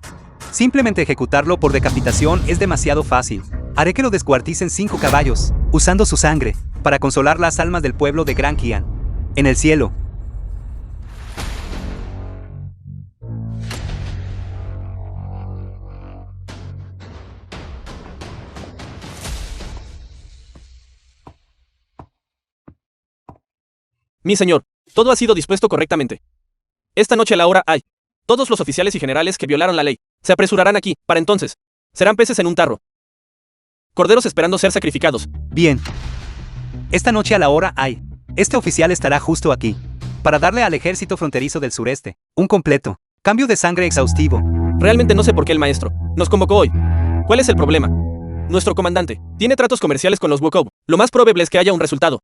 simplemente ejecutarlo por decapitación es demasiado fácil. Haré que lo descuarticen 5 caballos, usando su sangre, para consolar las almas del pueblo de Gran Qian. En el cielo. Mi señor, todo ha sido dispuesto correctamente. Esta noche a la hora hay. Todos los oficiales y generales que violaron la ley se apresurarán aquí. Para entonces, serán peces en un tarro. Corderos esperando ser sacrificados. Bien. Esta noche a la hora hay. Este oficial estará justo aquí. Para darle al ejército fronterizo del sureste un completo cambio de sangre exhaustivo. Realmente no sé por qué el maestro nos convocó hoy. ¿Cuál es el problema? Nuestro comandante tiene tratos comerciales con los Wukong. Lo más probable es que haya un resultado.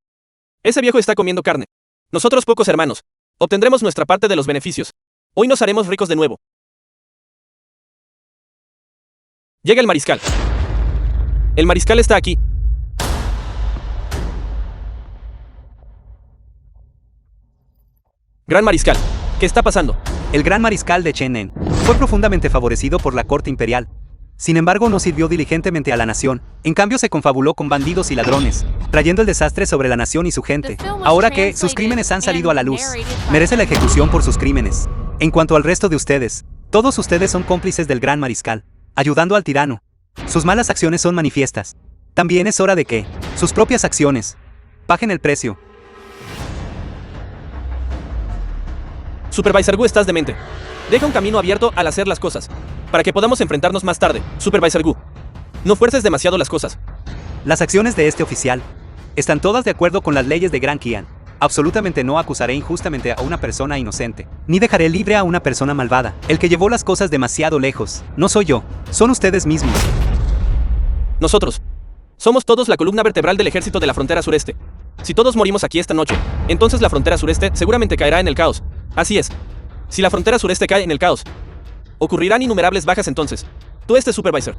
Ese viejo está comiendo carne. Nosotros, pocos hermanos, obtendremos nuestra parte de los beneficios. Hoy nos haremos ricos de nuevo. Llega el mariscal. El mariscal está aquí. Gran mariscal, ¿qué está pasando? El gran mariscal de Chen Nen fue profundamente favorecido por la corte imperial. Sin embargo, no sirvió diligentemente a la nación. En cambio, se confabuló con bandidos y ladrones, trayendo el desastre sobre la nación y su gente. Ahora que sus crímenes han salido a la luz, merece la ejecución por sus crímenes. En cuanto al resto de ustedes, todos ustedes son cómplices del gran mariscal, ayudando al tirano. Sus malas acciones son manifiestas. También es hora de que sus propias acciones paguen el precio. Supervisor Gu, estás demente. Deja un camino abierto al hacer las cosas, para que podamos enfrentarnos más tarde. Supervisor Gu, no fuerces demasiado las cosas. Las acciones de este oficial están todas de acuerdo con las leyes de Gran Qian. Absolutamente no acusaré injustamente a una persona inocente, ni dejaré libre a una persona malvada. El que llevó las cosas demasiado lejos no soy yo, son ustedes mismos. Nosotros somos todos la columna vertebral del ejército de la frontera sureste. Si todos morimos aquí esta noche, entonces la frontera sureste seguramente caerá en el caos. Así es. Si la frontera sureste cae en el caos, ocurrirán innumerables bajas entonces. Tú, supervisor,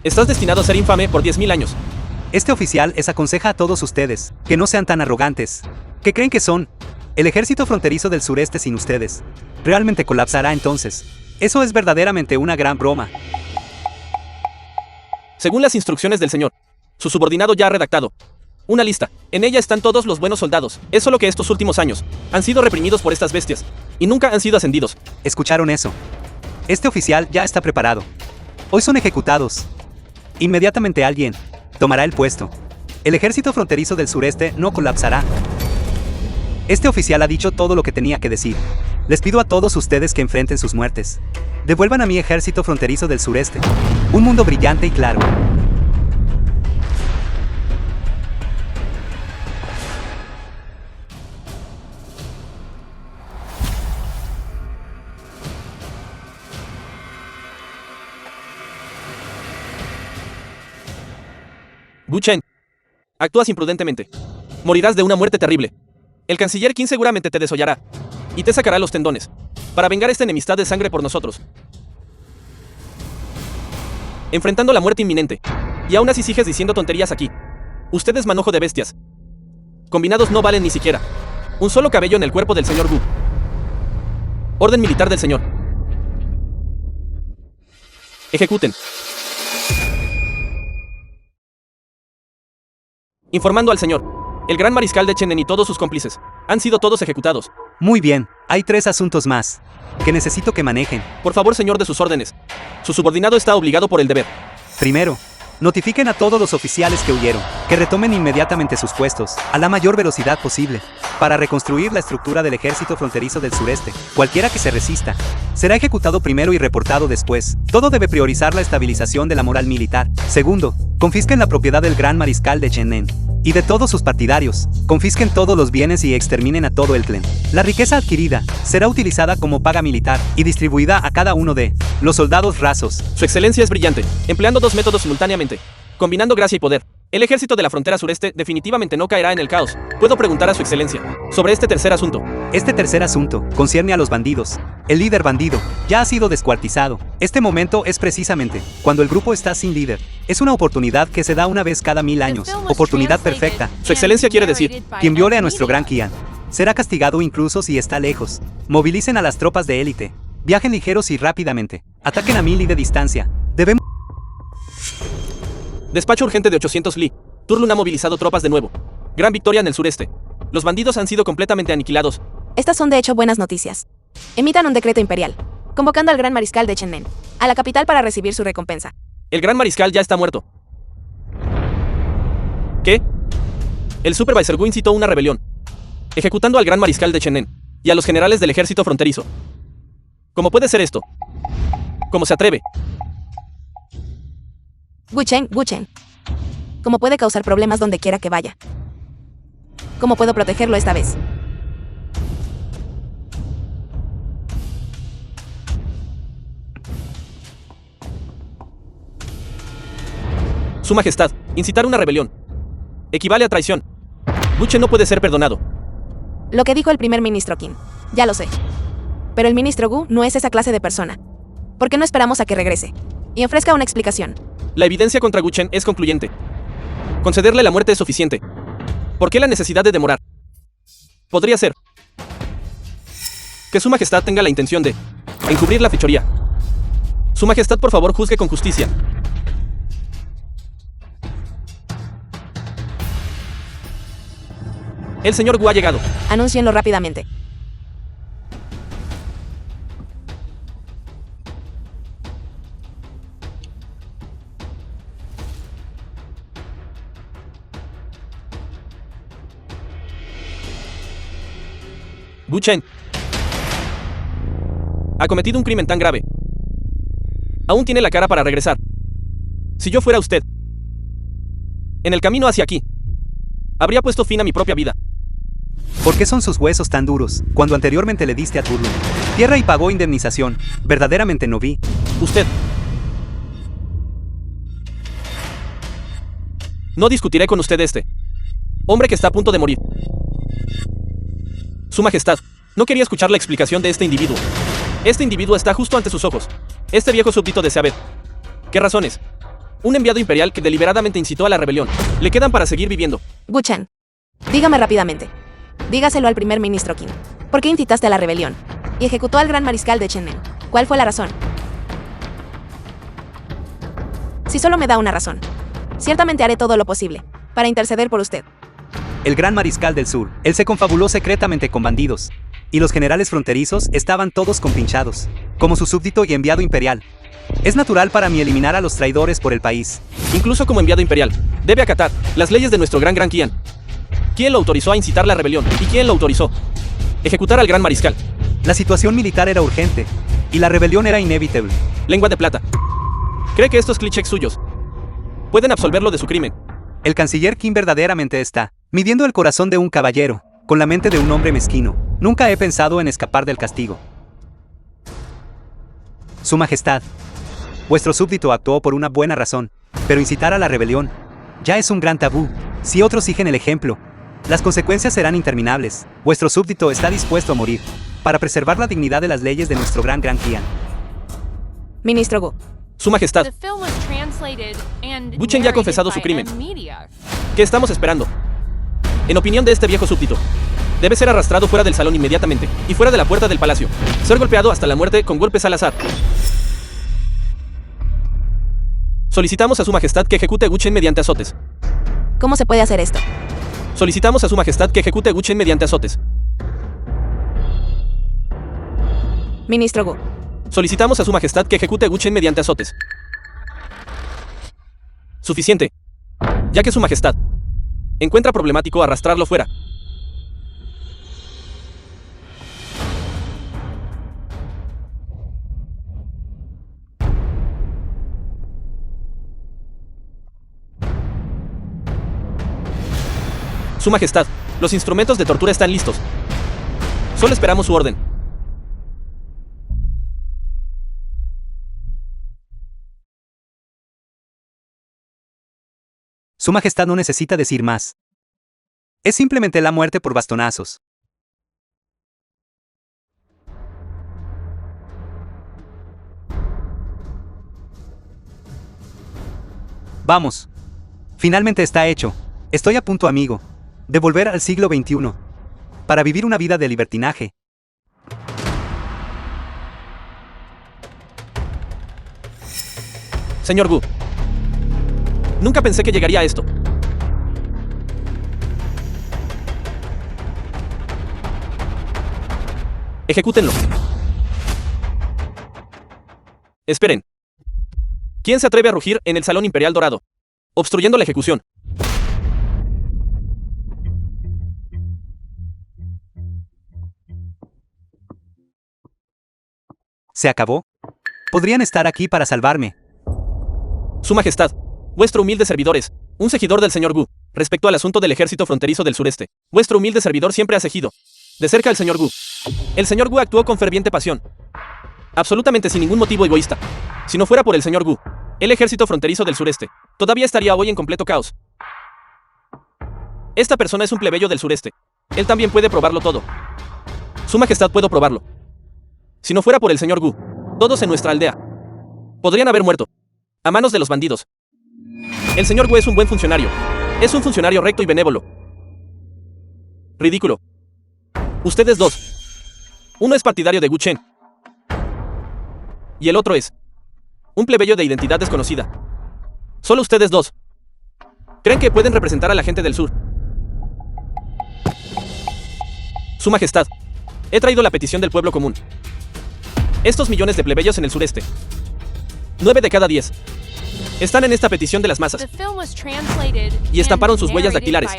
estás destinado a ser infame por 10.000 años. Este oficial les aconseja a todos ustedes que no sean tan arrogantes, que creen que son el ejército fronterizo del sureste sin ustedes. Realmente colapsará entonces. Eso es verdaderamente una gran broma. Según las instrucciones del señor, su subordinado ya ha redactado una lista. En ella están todos los buenos soldados. Es solo que estos últimos años han sido reprimidos por estas bestias y nunca han sido ascendidos. ¿Escucharon eso? Este oficial ya está preparado. Hoy son ejecutados. Inmediatamente alguien tomará el puesto. El ejército fronterizo del sureste no colapsará. Este oficial ha dicho todo lo que tenía que decir. Les pido a todos ustedes que enfrenten sus muertes. Devuelvan a mi ejército fronterizo del sureste un mundo brillante y claro. Gu Chen, actúas imprudentemente. Morirás de una muerte terrible. El canciller Qin seguramente te desollará y te sacará los tendones para vengar esta enemistad de sangre por nosotros. Enfrentando la muerte inminente. Y aún así sigues diciendo tonterías aquí. Ustedes, manojo de bestias. Combinados no valen ni siquiera un solo cabello en el cuerpo del señor Gu. Orden militar del señor. Ejecuten. Informando al señor, el gran mariscal de Chen Nen y todos sus cómplices han sido todos ejecutados. Muy bien, hay 3 asuntos más que necesito que manejen. Por favor, señor, de sus órdenes. Su subordinado está obligado por el deber. Primero, notifiquen a todos los oficiales que huyeron, que retomen inmediatamente sus puestos, a la mayor velocidad posible, para reconstruir la estructura del ejército fronterizo del sureste. Cualquiera que se resista será ejecutado primero y reportado después. Todo debe priorizar la estabilización de la moral militar. Segundo, confisquen la propiedad del gran mariscal de Chen Nen. y de todos sus partidarios, confisquen todos los bienes y exterminen a todo el clan. La riqueza adquirida será utilizada como paga militar y distribuida a cada uno de los soldados rasos. Su excelencia es brillante, empleando dos métodos simultáneamente, combinando gracia y poder. El ejército de la frontera sureste definitivamente no caerá en el caos. Puedo preguntar a su excelencia sobre este tercer asunto. Este tercer asunto concierne a los bandidos. El líder bandido ya ha sido descuartizado. Este momento es precisamente cuando el grupo está sin líder. Es una oportunidad que se da una vez cada 1000 años. Oportunidad perfecta. Su excelencia quiere decir, Quien viole a nuestro gran Kian será castigado incluso si está lejos. Movilicen a las tropas de élite. Viajen ligeros y rápidamente. Ataquen a 1000 y de distancia. Debemos... Despacho urgente de 800 Lee. Turlun ha movilizado tropas de nuevo. Gran victoria en el sureste. Los bandidos han sido completamente aniquilados. Estas son de hecho buenas noticias. Emitan un decreto imperial, convocando al gran mariscal de Chennen a la capital para recibir su recompensa. El gran mariscal ya está muerto. ¿Qué? El Supervisor Gu incitó una rebelión, ejecutando al gran mariscal de Chennen y a los generales del ejército fronterizo. ¿Cómo puede ser esto? ¿Cómo se atreve? Wu Chen. ¿Cómo puede causar problemas donde quiera que vaya? ¿Cómo puedo protegerlo esta vez? Su Majestad, incitar una rebelión equivale a traición. Wu Chen no puede ser perdonado. Lo que dijo el primer ministro Qin, ya lo sé. Pero el ministro Gu no es esa clase de persona. ¿Por qué no esperamos a que regrese y ofrezca una explicación? La evidencia contra Wu Chen es concluyente. Concederle la muerte es suficiente. ¿Por qué la necesidad de demorar? Podría ser que Su Majestad tenga la intención de encubrir la fechoría. Su Majestad, por favor, juzgue con justicia. El señor Gu ha llegado. Anúncienlo rápidamente. Wu Chen ha cometido un crimen tan grave. Aún tiene la cara para regresar. Si yo fuera usted, en el camino hacia aquí, habría puesto fin a mi propia vida. ¿Por qué son sus huesos tan duros cuando anteriormente le diste a Turlun tierra y pagó indemnización? Verdaderamente no vi. Usted. No discutiré con usted hombre que está a punto de morir. Su Majestad, no quería escuchar la explicación de este individuo. Este individuo está justo ante sus ojos. Este viejo súbdito de Seabed. ¿Qué razones? Un enviado imperial que deliberadamente incitó a la rebelión. Le quedan para seguir viviendo. Wu Chen, dígame rápidamente. Dígaselo al primer ministro Qin. ¿Por qué incitaste a la rebelión y ejecutó al gran mariscal de Chennen? ¿Cuál fue la razón? Si solo me da una razón, ciertamente haré todo lo posible para interceder por usted. El gran mariscal del sur, él se confabuló secretamente con bandidos. Y los generales fronterizos estaban todos compinchados, como su súbdito y enviado imperial. Es natural para mí eliminar a los traidores por el país. Incluso como enviado imperial, debe acatar las leyes de nuestro gran Kian. ¿Quién lo autorizó a incitar la rebelión? ¿Y quién lo autorizó? Ejecutar al gran mariscal. La situación militar era urgente, y la rebelión era inevitable. Lengua de plata. ¿Cree que estos clichés suyos pueden absolverlo de su crimen? El canciller Qin verdaderamente está midiendo el corazón de un caballero, con la mente de un hombre mezquino. Nunca he pensado en escapar del castigo. Su Majestad, vuestro súbdito actuó por una buena razón, pero incitar a la rebelión ya es un gran tabú. Si otros siguen el ejemplo, las consecuencias serán interminables. Vuestro súbdito está dispuesto a morir para preservar la dignidad de las leyes de nuestro gran Kian. Ministro Gu, Su Majestad, The film was translated and Wu Chen ya ha narrated confesado su by crimen. M-Media. ¿qué estamos esperando? En opinión de este viejo súbdito, debe ser arrastrado fuera del salón inmediatamente y fuera de la puerta del palacio. Ser golpeado hasta la muerte con golpes al azar. Solicitamos a Su Majestad que ejecute a Wu Chen mediante azotes. ¿cómo se puede hacer esto? Solicitamos a Su Majestad que ejecute a Wu Chen mediante azotes. Ministro Gu, Solicitamos a Su Majestad que ejecute a Wu Chen mediante azotes. Suficiente. Ya que Su Majestad encuentra problemático arrastrarlo fuera. Su Majestad, los instrumentos de tortura están listos. Solo esperamos su orden. Su Majestad no necesita decir más. Es simplemente la muerte por bastonazos. Vamos. Finalmente está hecho. Estoy a punto, amigo, de volver al siglo XXI. Para vivir una vida de libertinaje. Señor Wu. Nunca pensé que llegaría a esto. Ejecútenlo. Esperen. ¿Quién se atreve a rugir en el Salón Imperial Dorado, obstruyendo la ejecución? ¿Se acabó? Podrían estar aquí para salvarme. Su Majestad, vuestro humilde servidor es un seguidor del señor Wu. Respecto al asunto del ejército fronterizo del sureste, vuestro humilde servidor siempre ha seguido de cerca al señor Wu. El señor Wu actuó con ferviente pasión, absolutamente sin ningún motivo egoísta. Si no fuera por el señor Wu, el ejército fronterizo del sureste todavía estaría hoy en completo caos. Esta persona es un plebeyo del sureste. Él también puede probarlo todo. Su Majestad, puedo probarlo. Si no fuera por el señor Wu, todos en nuestra aldea podrían haber muerto a manos de los bandidos. El señor Wu es un buen funcionario. Es un funcionario recto y benévolo. Ridículo. Ustedes dos. Uno es partidario de Wu Chen. Y el otro es un plebeyo de identidad desconocida. Solo ustedes dos creen que pueden representar a la gente del sur. Su Majestad, he traído la petición del pueblo común. Estos millones de plebeyos en el sureste, 9 de cada 10, están en esta petición de las masas. Y estamparon sus huellas dactilares.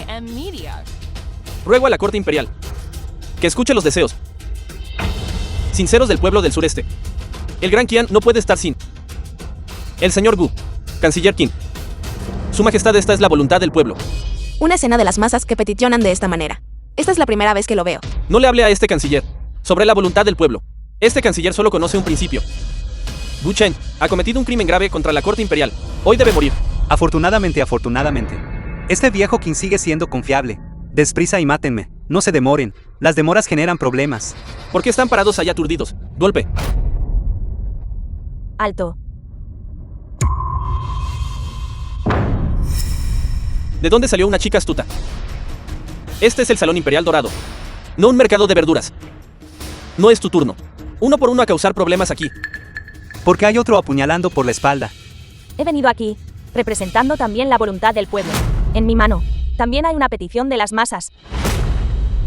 Ruego a la Corte Imperial que escuche los deseos sinceros del pueblo del sureste. El Gran Qian no puede estar sin el señor Wu, Canciller Qin. Su Majestad, esta es la voluntad del pueblo. Una escena de las masas que peticionan de esta manera. Esta es la primera vez que lo veo. No le hable a este canciller sobre la voluntad del pueblo. Este canciller solo conoce un principio. Wu Chen ha cometido un crimen grave contra la Corte Imperial. Hoy debe morir. Afortunadamente. Este viejo Qin sigue siendo confiable. Desprisa y mátenme. No se demoren. Las demoras generan problemas. ¿Por qué están parados allá aturdidos? Golpe. Alto. ¿De dónde salió una chica astuta? Este es el Salón Imperial Dorado, no un mercado de verduras. No es tu turno. Uno por uno a causar problemas aquí. Porque hay otro apuñalando por la espalda. He venido aquí, representando también la voluntad del pueblo. En mi mano, también hay una petición de las masas.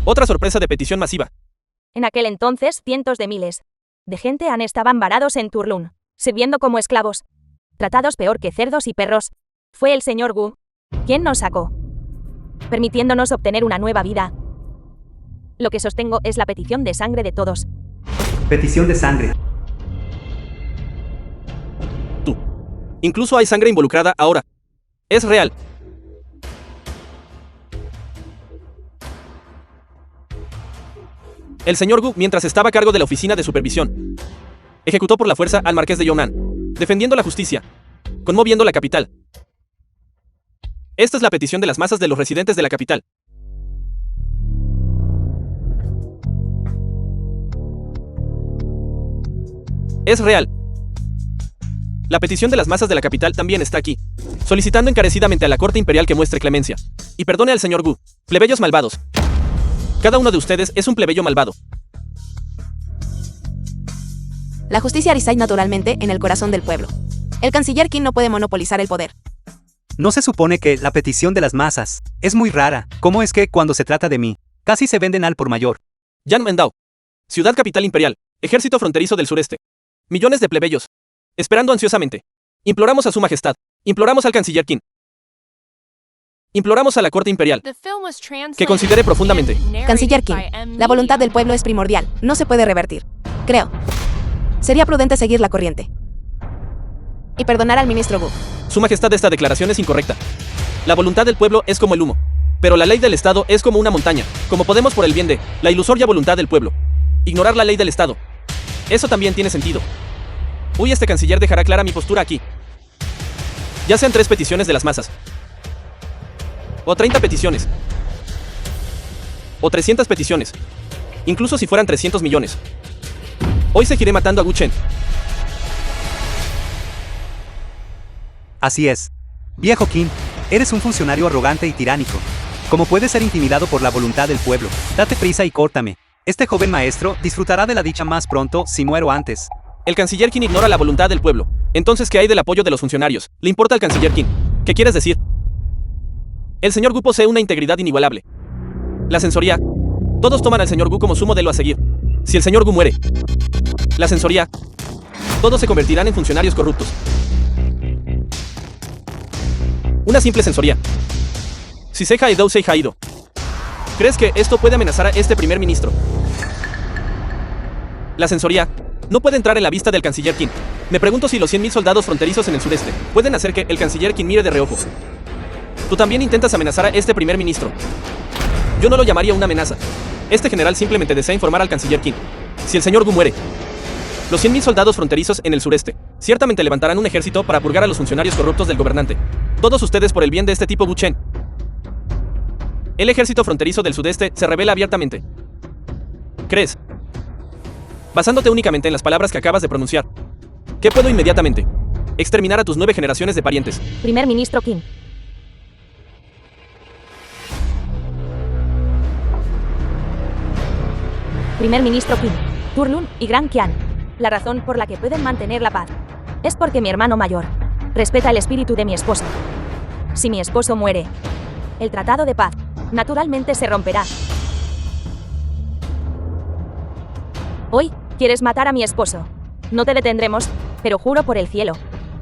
Otra sorpresa de petición masiva. En aquel entonces, cientos de miles de gente estaban varados en Turlun, sirviendo como esclavos, tratados peor que cerdos y perros. Fue el señor Wu quien nos sacó, permitiéndonos obtener una nueva vida. Lo que sostengo es la petición de sangre de todos. Petición de sangre. Tú. Incluso hay sangre involucrada ahora. Es real. El señor Wu, mientras estaba a cargo de la oficina de supervisión, ejecutó por la fuerza al marqués de Yongnan, defendiendo la justicia, conmoviendo la capital. Esta es la petición de las masas de los residentes de la capital. Es real. La petición de las masas de la capital también está aquí, solicitando encarecidamente a la Corte Imperial que muestre clemencia y perdone al señor Wu. Plebeyos malvados. Cada uno de ustedes es un plebeyo malvado. La justicia reside naturalmente en el corazón del pueblo. El canciller Qin no puede monopolizar el poder. ¿No se supone que la petición de las masas es muy rara? ¿Cómo es que, cuando se trata de mí, casi se venden al por mayor? Yan Mendao. Ciudad capital imperial. Ejército fronterizo del sureste. Millones de plebeyos. Esperando ansiosamente. Imploramos a su majestad. Imploramos al canciller Qin. Imploramos a la Corte Imperial que considere profundamente. Canciller Qin, la voluntad del pueblo es primordial. No se puede revertir. Creo. Sería prudente seguir la corriente. Y perdonar al ministro Wu. Su majestad, esta declaración es incorrecta. La voluntad del pueblo es como el humo. Pero la ley del Estado es como una montaña, como podemos por el bien de la ilusoria voluntad del pueblo. Ignorar la ley del Estado. Eso también tiene sentido. Hoy este canciller dejará clara mi postura aquí. Ya sean 3 peticiones de las masas, o 30 peticiones, o 300 peticiones, incluso si fueran 300 millones. Hoy seguiré matando a Gu Chen. Así es. Viejo Qin, eres un funcionario arrogante y tiránico. ¿Cómo puedes ser intimidado por la voluntad del pueblo? Date prisa y córtame. Este joven maestro disfrutará de la dicha más pronto si muero antes. El canciller Qin ignora la voluntad del pueblo. Entonces, ¿qué hay del apoyo de los funcionarios? ¿Le importa al canciller Qin? ¿Qué quieres decir? El señor Gu posee una integridad inigualable. La censoría. Todos toman al señor Gu como su modelo a seguir. Si el señor Gu muere, la censoría. Todos se convertirán en funcionarios corruptos. Una simple censoría. Si se ha ido, se ha ido. ¿Crees que esto puede amenazar a este primer ministro? La censoría no puede entrar en la vista del canciller Qin. Me pregunto si los 100.000 soldados fronterizos en el sureste pueden hacer que el canciller Qin mire de reojo. Tú también intentas amenazar a este primer ministro. Yo no lo llamaría una amenaza. Este general simplemente desea informar al canciller Qin. Si el señor Gu muere, los 100.000 soldados fronterizos en el sureste ciertamente levantarán un ejército para purgar a los funcionarios corruptos del gobernante. Todos ustedes por el bien de este tipo Gu Chen. El ejército fronterizo del sudeste se revela abiertamente. ¿Crees? Basándote únicamente en las palabras que acabas de pronunciar, ¿qué puedo inmediatamente? Exterminar a tus 9 generaciones de parientes. Primer ministro Qin. Primer ministro Qin, Turlun y Gran Qian. La razón por la que pueden mantener la paz es porque mi hermano mayor respeta el espíritu de mi esposo. Si mi esposo muere, el tratado de paz naturalmente se romperá. Hoy, quieres matar a mi esposo. No te detendremos, pero juro por el cielo.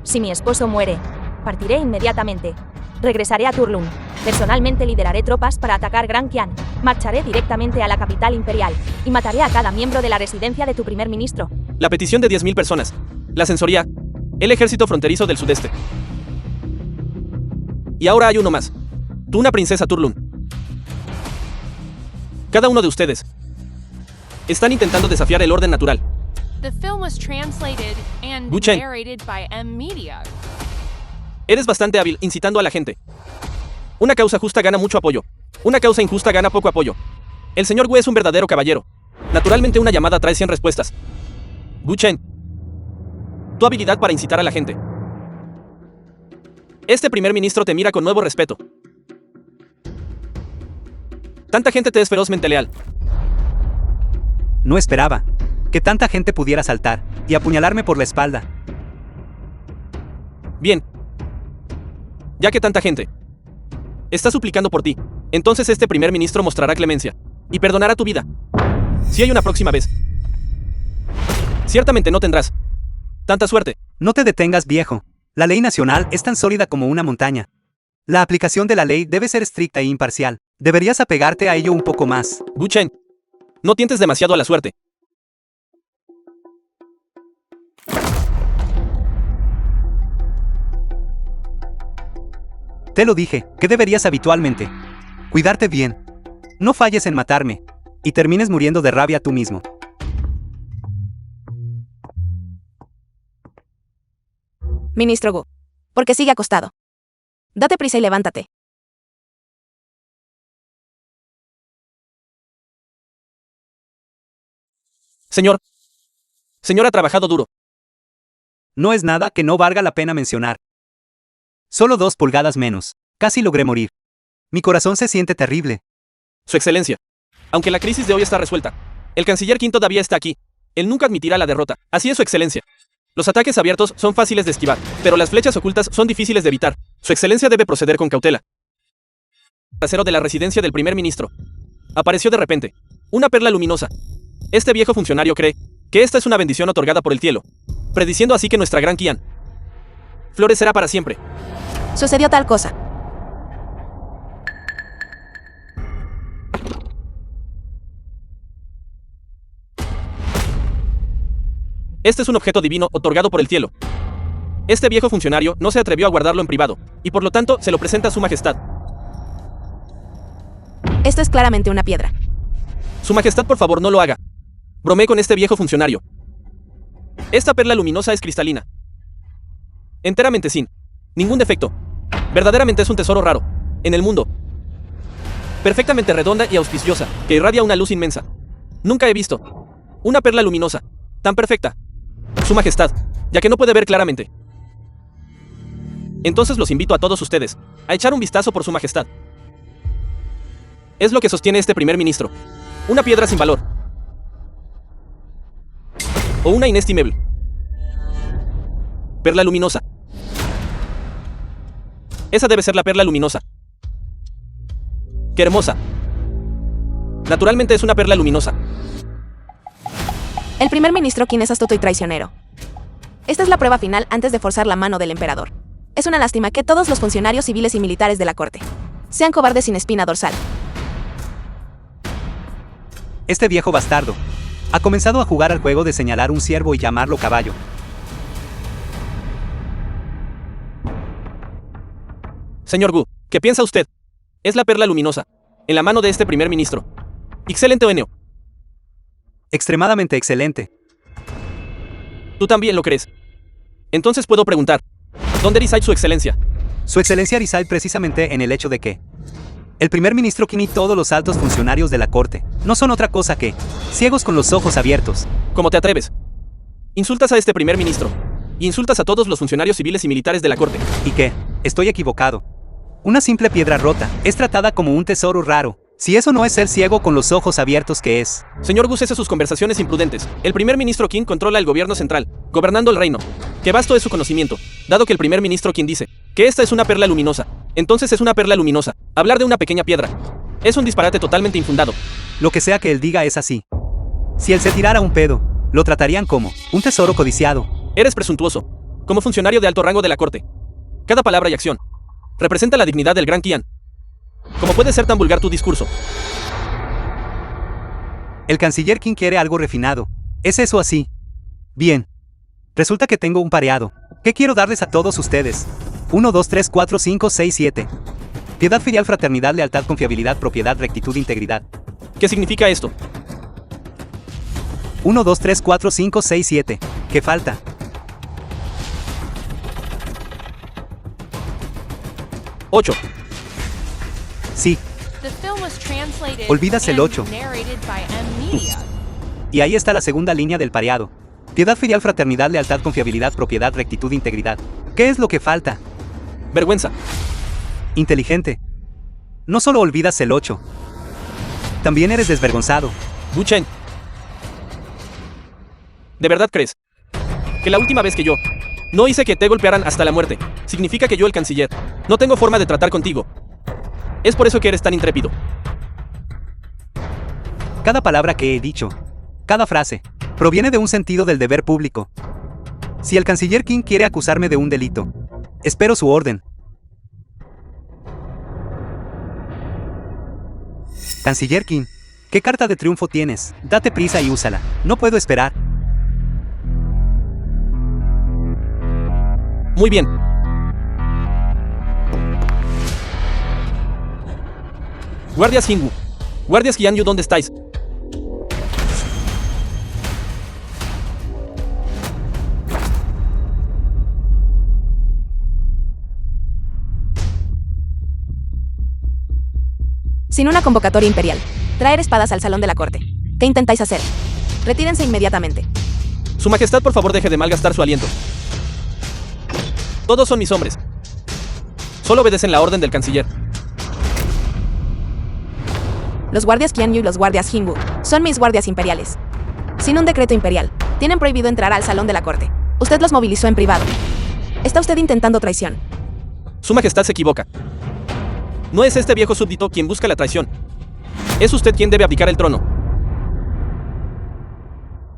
Si mi esposo muere, partiré inmediatamente. Regresaré a Turlun. Personalmente lideraré tropas para atacar Gran Qian. Marcharé directamente a la capital imperial y mataré a cada miembro de la residencia de tu primer ministro. La petición de 10.000 personas. La censoría. El ejército fronterizo del sudeste. Y ahora hay uno más. Tú, una princesa Turlun. Cada uno de ustedes están intentando desafiar el orden natural. The film was translated and Gu Chen. narrated by M Media. Eres bastante hábil incitando a la gente. Una causa justa gana mucho apoyo. Una causa injusta gana poco apoyo. El señor Gu es un verdadero caballero. Naturalmente una llamada trae 100 respuestas. Gu Chen. Tu habilidad para incitar a la gente. Este primer ministro te mira con nuevo respeto. Tanta gente te es ferozmente leal. No esperaba que tanta gente pudiera saltar y apuñalarme por la espalda. Bien. Ya que tanta gente está suplicando por ti, entonces este primer ministro mostrará clemencia y perdonará tu vida. Si hay una próxima vez, ciertamente no tendrás tanta suerte. No te detengas, viejo. La ley nacional es tan sólida como una montaña. La aplicación de la ley debe ser estricta e imparcial. Deberías apegarte a ello un poco más. Gu Chen, no tientes demasiado a la suerte. Te lo dije, que deberías habitualmente cuidarte bien. No falles en matarme y termines muriendo de rabia tú mismo. Ministro Gu. Porque sigue acostado. Date prisa y levántate. Señor ha trabajado duro. No es nada que no valga la pena mencionar. Solo 2 pulgadas menos. Casi logré morir. Mi corazón se siente terrible. Su excelencia. Aunque la crisis de hoy está resuelta, el canciller Qin todavía está aquí. Él nunca admitirá la derrota. Así es, su excelencia. Los ataques abiertos son fáciles de esquivar, pero las flechas ocultas son difíciles de evitar. Su excelencia debe proceder con cautela. Trasero de la residencia del primer ministro. Apareció de repente. Una perla luminosa. Este viejo funcionario cree que esta es una bendición otorgada por el cielo, prediciendo así que nuestra Gran Qian florecerá para siempre. Sucedió tal cosa. Este es un objeto divino otorgado por el cielo. Este viejo funcionario no se atrevió a guardarlo en privado, y por lo tanto se lo presenta a su majestad. Esto es claramente una piedra. Su Majestad, por favor, no lo haga. Bromeé con este viejo funcionario. Esta perla luminosa es cristalina. Enteramente sin ningún defecto. Verdaderamente es un tesoro raro en el mundo. Perfectamente redonda y auspiciosa, que irradia una luz inmensa. Nunca he visto una perla luminosa tan perfecta. Su Majestad, ya que no puede ver claramente. Entonces los invito a todos ustedes a echar un vistazo por Su Majestad. Es lo que sostiene este primer ministro. Una piedra sin valor. O una inestimable perla luminosa. Esa debe ser la perla luminosa. ¡Qué hermosa! Naturalmente es una perla luminosa. El primer ministro Qin es astuto y traicionero. Esta es la prueba final antes de forzar la mano del emperador. Es una lástima que todos los funcionarios civiles y militares de la corte sean cobardes sin espina dorsal. Este viejo bastardo ha comenzado a jugar al juego de señalar un ciervo y llamarlo caballo. Señor Gu, ¿qué piensa usted? Es la perla luminosa, en la mano de este primer ministro. Excelente, Eneo. Extremadamente excelente. ¿Tú también lo crees? Entonces puedo preguntar, ¿dónde reside su excelencia? Su excelencia reside precisamente en el hecho de que el primer ministro Qin y todos los altos funcionarios de la corte no son otra cosa que ciegos con los ojos abiertos. ¿Cómo te atreves? Insultas a este primer ministro y insultas a todos los funcionarios civiles y militares de la corte. ¿Y qué? Estoy equivocado. Una simple piedra rota es tratada como un tesoro raro. Si eso no es ser ciego con los ojos abiertos, ¿qué es? Señor Gu, cese sus conversaciones imprudentes. El primer ministro Qin controla el gobierno central, gobernando el reino. Qué vasto es su conocimiento, dado que el primer ministro Qin dice que esta es una perla luminosa. Entonces es una perla luminosa. Hablar de una pequeña piedra es un disparate totalmente infundado. Lo que sea que él diga es así. Si él se tirara un pedo, lo tratarían como un tesoro codiciado. Eres presuntuoso, como funcionario de alto rango de la corte. Cada palabra y acción representa la dignidad del gran Qian. ¿Cómo puede ser tan vulgar tu discurso? El canciller Qin quiere algo refinado. ¿Es eso así? Bien. Resulta que tengo un pareado. ¿Qué quiero darles a todos ustedes? 1, 2, 3, 4, 5, 6, 7. Piedad, filial, fraternidad, lealtad, confiabilidad, propiedad, rectitud, integridad. ¿Qué significa esto? 1, 2, 3, 4, 5, 6, 7. ¿Qué falta? Ocho. Sí, The film was translated Olvidas el and 8. narrated by M-Media. y ahí está la segunda línea del pareado. Piedad, filial, fraternidad, lealtad, confiabilidad, propiedad, rectitud, integridad. ¿Qué es lo que falta? Vergüenza. Inteligente. No solo olvidas el 8. También eres desvergonzado. Gu Chen. ¿De verdad crees que la última vez que yo no hice que te golpearan hasta la muerte significa que yo, el canciller, no tengo forma de tratar contigo? Es por eso que eres tan intrépido. Cada palabra que he dicho, cada frase, proviene de un sentido del deber público. Si el canciller Qin quiere acusarme de un delito, espero su orden. Canciller Qin, ¿qué carta de triunfo tienes? Date prisa y úsala. No puedo esperar. Muy bien. Guardias Hingu. Guardias Qianyu, ¿dónde estáis? Sin una convocatoria imperial, traer espadas al salón de la corte. ¿Qué intentáis hacer? Retírense inmediatamente. Su Majestad, por favor, deje de malgastar su aliento. Todos son mis hombres. Solo obedecen la orden del canciller. Los guardias Qianyu y los guardias Hingu son mis guardias imperiales. Sin un decreto imperial, tienen prohibido entrar al salón de la corte. Usted los movilizó en privado. Está usted intentando traición. Su Majestad se equivoca. No es este viejo súbdito quien busca la traición. Es usted quien debe abdicar el trono.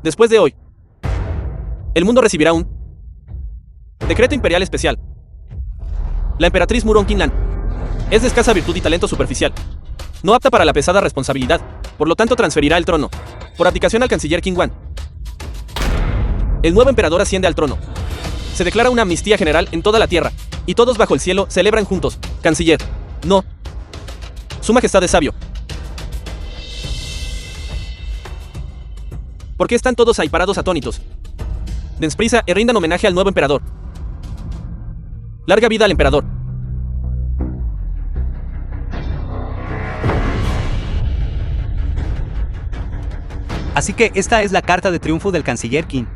Después de hoy, el mundo recibirá un decreto imperial especial. La emperatriz Muron Qinlan es de escasa virtud y talento superficial. No apta para la pesada responsabilidad, por lo tanto transferirá el trono, por abdicación al canciller Qin Wan. El nuevo emperador asciende al trono. Se declara una amnistía general en toda la tierra, y todos bajo el cielo celebran juntos. Canciller, no. Su Majestad es sabio. ¿Por qué están todos ahí parados atónitos? Dense prisa y rindan homenaje al nuevo emperador. Larga vida al emperador. Así que esta es la carta de triunfo del canciller Qin.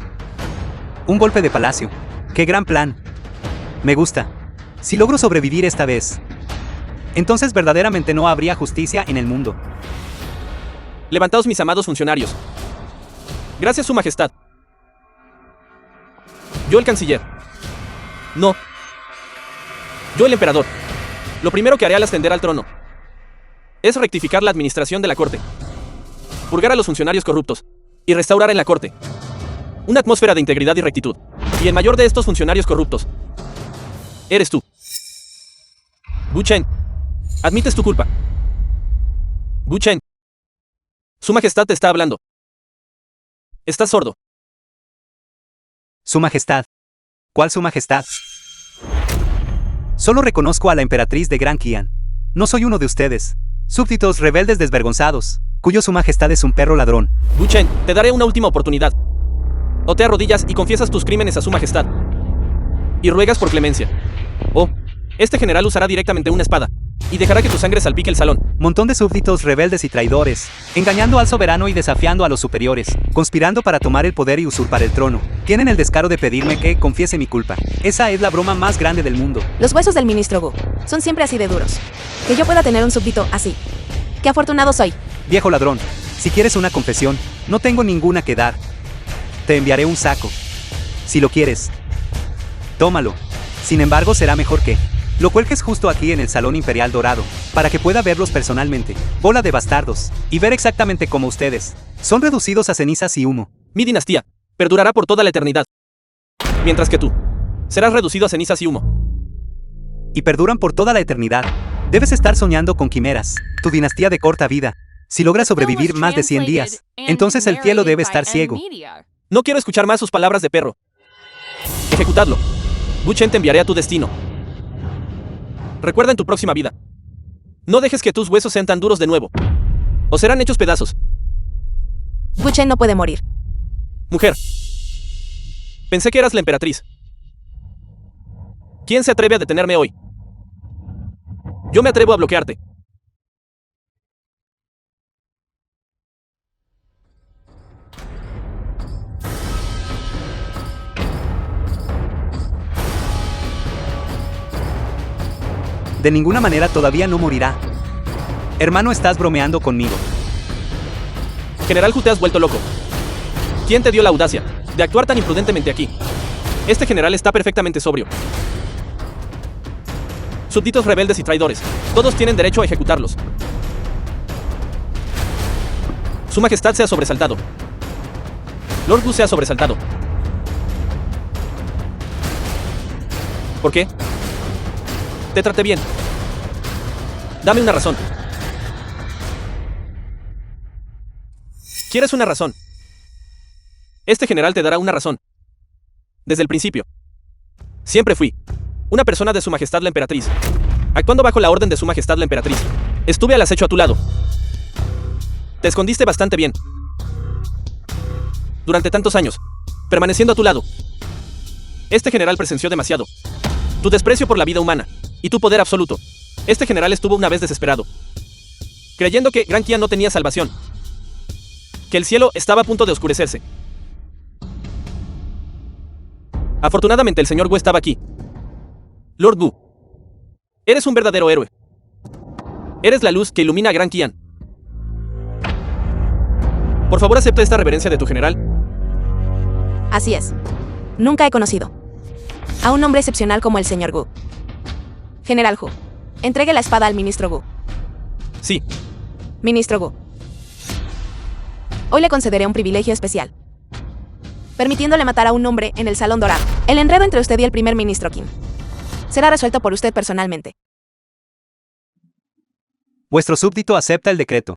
Un golpe de palacio. ¡Qué gran plan! Me gusta. Si logro sobrevivir esta vez, entonces verdaderamente no habría justicia en el mundo. Levantaos, mis amados funcionarios. Gracias, Su Majestad. Yo el canciller. No. Yo el emperador. Lo primero que haré al ascender al trono es rectificar la administración de la corte, purgar a los funcionarios corruptos y restaurar en la corte una atmósfera de integridad y rectitud. Y el mayor de estos funcionarios corruptos eres tú. Wu Chen, admites tu culpa. Wu Chen, Su Majestad te está hablando. Estás sordo. Su Majestad. ¿Cuál Su Majestad? Solo reconozco a la emperatriz de Gran Qian. No soy uno de ustedes. Súbditos rebeldes desvergonzados, cuyo Su Majestad es un perro ladrón. Wu Chen, te daré una última oportunidad. O te arrodillas y confiesas tus crímenes a Su Majestad y ruegas por clemencia. O este general usará directamente una espada y dejará que tu sangre salpique el salón. Montón de súbditos rebeldes y traidores, engañando al soberano y desafiando a los superiores, conspirando para tomar el poder y usurpar el trono. Tienen el descaro de pedirme que confiese mi culpa. Esa es la broma más grande del mundo. Los huesos del ministro Wu son siempre así de duros. Que yo pueda tener un súbdito así. ¡Qué afortunado soy! Viejo ladrón, si quieres una confesión, no tengo ninguna que dar. Te enviaré un saco. Si lo quieres, tómalo. Sin embargo, será mejor que lo cuelgues justo aquí en el Salón Imperial Dorado, para que pueda verlos personalmente, bola de bastardos, y ver exactamente cómo ustedes son reducidos a cenizas y humo. Mi dinastía perdurará por toda la eternidad, mientras que tú serás reducido a cenizas y humo. Y perduran por toda la eternidad. Debes estar soñando con quimeras. Tu dinastía de corta vida. Si logras sobrevivir más de 100 días, entonces el cielo debe estar ciego. No quiero escuchar más sus palabras de perro. Ejecutadlo. Wu Chen, te enviaré a tu destino. Recuerda en tu próxima vida. No dejes que tus huesos sean tan duros de nuevo, o serán hechos pedazos. Wu Chen no puede morir. Mujer, pensé que eras la emperatriz. ¿Quién se atreve a detenerme hoy? Yo me atrevo a bloquearte. De ninguna manera todavía no morirá. Hermano, estás bromeando conmigo. General Hu, te has vuelto loco. ¿Quién te dio la audacia de actuar tan imprudentemente aquí? Este general está perfectamente sobrio. Súbditos rebeldes y traidores, todos tienen derecho a ejecutarlos. Su Majestad se ha sobresaltado. Lord Wu se ha sobresaltado. ¿Por qué? Te traté bien. Dame una razón. ¿Quieres una razón? Este general te dará una razón. Desde el principio. Siempre fui una persona de Su Majestad la Emperatriz, actuando bajo la orden de Su Majestad la Emperatriz. Estuve al acecho a tu lado. Te escondiste bastante bien durante tantos años, permaneciendo a tu lado. Este general presenció demasiado tu desprecio por la vida humana y tu poder absoluto. Este general estuvo una vez desesperado, creyendo que Gran Qian no tenía salvación, que el cielo estaba a punto de oscurecerse. Afortunadamente el señor Wu estaba aquí. Lord Wu, eres un verdadero héroe. Eres la luz que ilumina a Gran Qian. Por favor, acepta esta reverencia de tu general. Así es. Nunca he conocido a un hombre excepcional como el señor Wu. General Hu, entregue la espada al ministro Wu. Sí. Ministro Wu, hoy le concederé un privilegio especial, permitiéndole matar a un hombre en el Salón Dorado. El enredo entre usted y el primer ministro Qin será resuelto por usted personalmente. Vuestro súbdito acepta el decreto.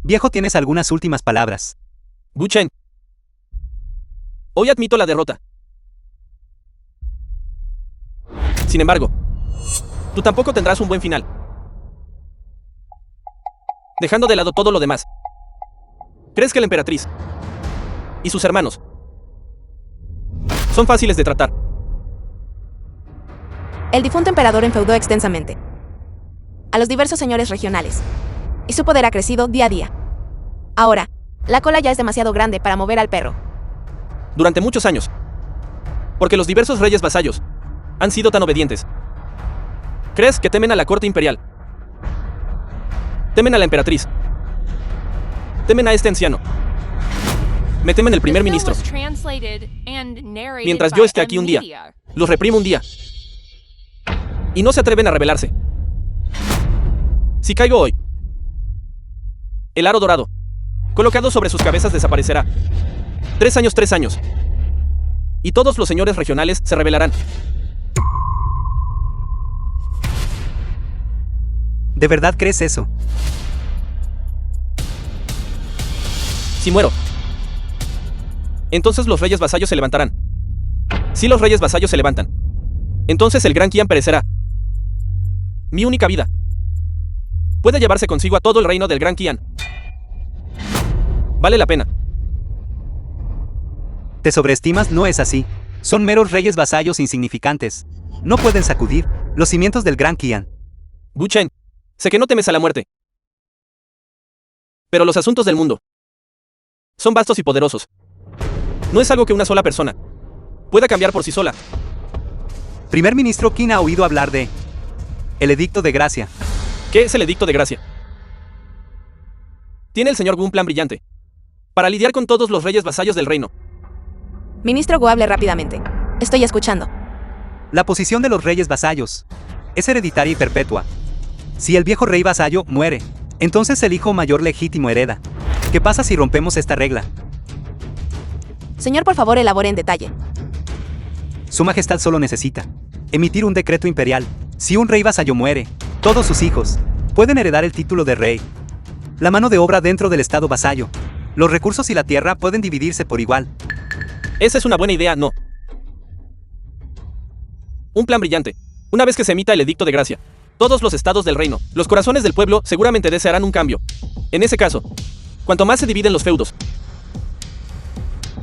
Viejo, ¿tienes algunas últimas palabras? Wu Chen, hoy admito la derrota. Sin embargo, Tú tampoco tendrás un buen final. Dejando de lado todo lo demás. ¿Crees que la emperatriz y sus hermanos son fáciles de tratar? El difunto emperador enfeudó extensamente a los diversos señores regionales, y su poder ha crecido día a día. Ahora, la cola ya es demasiado grande para mover al perro. Durante muchos años. Porque los diversos reyes vasallos han sido tan obedientes. ¿Crees que temen a la corte imperial? Temen a la emperatriz. Temen a este anciano. Me temen el primer ministro. Mientras yo esté aquí un día, los reprimo un día. Y no se atreven a rebelarse. Si caigo hoy, el aro dorado, colocado sobre sus cabezas, desaparecerá. 3 años, 3 años. Y todos los señores regionales se rebelarán. ¿De verdad crees eso? Si muero, entonces los reyes vasallos se levantarán. Si los reyes vasallos se levantan, entonces el Gran Qian perecerá. Mi única vida puede llevarse consigo a todo el reino del Gran Qian. Vale la pena. Te sobreestimas, no es así. Son meros reyes vasallos insignificantes. No pueden sacudir los cimientos del Gran Qian. Wu Chen, sé que no temes a la muerte. Pero los asuntos del mundo son vastos y poderosos. No es algo que una sola persona pueda cambiar por sí sola. Primer ministro Qin ha oído hablar de el edicto de gracia. ¿Qué es el edicto de gracia? Tiene el señor Wu un plan brillante para lidiar con todos los reyes vasallos del reino. Ministro Gu, hable rápidamente. Estoy escuchando. La posición de los reyes vasallos es hereditaria y perpetua. Si el viejo rey vasallo muere, entonces el hijo mayor legítimo hereda. ¿Qué pasa si rompemos esta regla? Señor, por favor, elabore en detalle. Su Majestad solo necesita emitir un decreto imperial. Si un rey vasallo muere, todos sus hijos pueden heredar el título de rey. La mano de obra dentro del estado vasallo, los recursos y la tierra pueden dividirse por igual. Esa es una buena idea, ¿no? Un plan brillante. Una vez que se emita el edicto de gracia, todos los estados del reino, los corazones del pueblo seguramente desearán un cambio. En ese caso, cuanto más se dividen los feudos,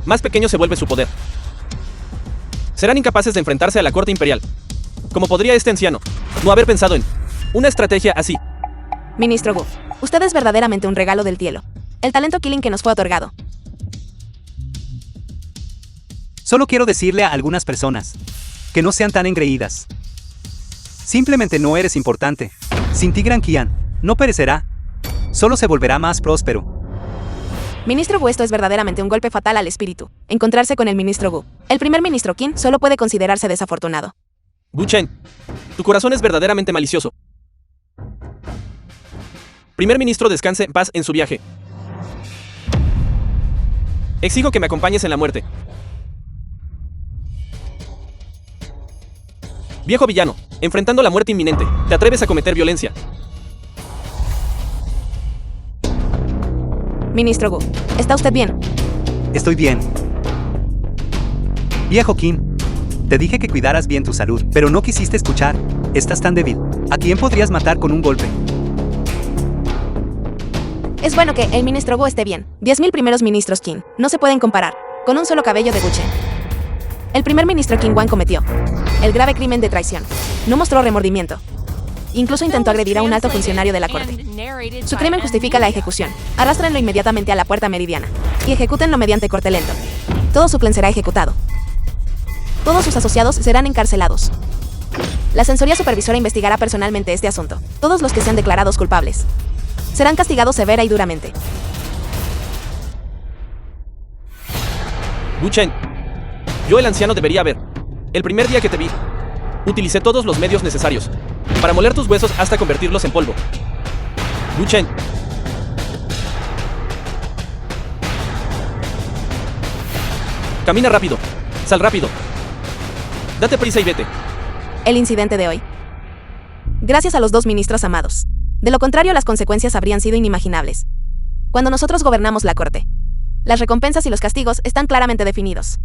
más pequeño se vuelve su poder. Serán incapaces de enfrentarse a la corte imperial. ¿Cómo podría este anciano no haber pensado en una estrategia así? Ministro Gu, usted es verdaderamente un regalo del cielo. El talento killing que nos fue otorgado. Solo quiero decirle a algunas personas que no sean tan engreídas. Simplemente no eres importante. Sin ti Gran Qian no perecerá. Solo se volverá más próspero. Ministro Gu, esto es verdaderamente un golpe fatal al espíritu. Encontrarse con el ministro Gu. El primer ministro Qin solo puede considerarse desafortunado. Wu Chen, tu corazón es verdaderamente malicioso. Primer ministro, descanse en paz en su viaje. Exijo que me acompañes en la muerte. Viejo villano, enfrentando la muerte inminente, te atreves a cometer violencia. Ministro Gu, ¿está usted bien? Estoy bien. Viejo Qin, te dije que cuidaras bien tu salud, pero no quisiste escuchar. Estás tan débil. ¿A quién podrías matar con un golpe? Es bueno que el ministro Gu esté bien. 10.000 primeros ministros Qin no se pueden comparar con un solo cabello de buche. El primer ministro Qin Wan cometió el grave crimen de traición. No mostró remordimiento. Incluso intentó agredir a un alto funcionario de la corte. Su crimen justifica la ejecución. Arrástrenlo inmediatamente a la puerta meridiana y ejecútenlo mediante corte lento. Todo su plan será ejecutado. Todos sus asociados serán encarcelados. La Censoría Supervisora investigará personalmente este asunto. Todos los que sean declarados culpables serán castigados severa y duramente. Wu Chen, yo el anciano debería haber. El primer día que te vi, utilicé todos los medios necesarios para moler tus huesos hasta convertirlos en polvo. Wu Chen. Camina rápido. Sal rápido. Date prisa y vete. El incidente de hoy. Gracias a los 2 ministros amados. De lo contrario, las consecuencias habrían sido inimaginables. Cuando nosotros gobernamos la corte, las recompensas y los castigos están claramente definidos.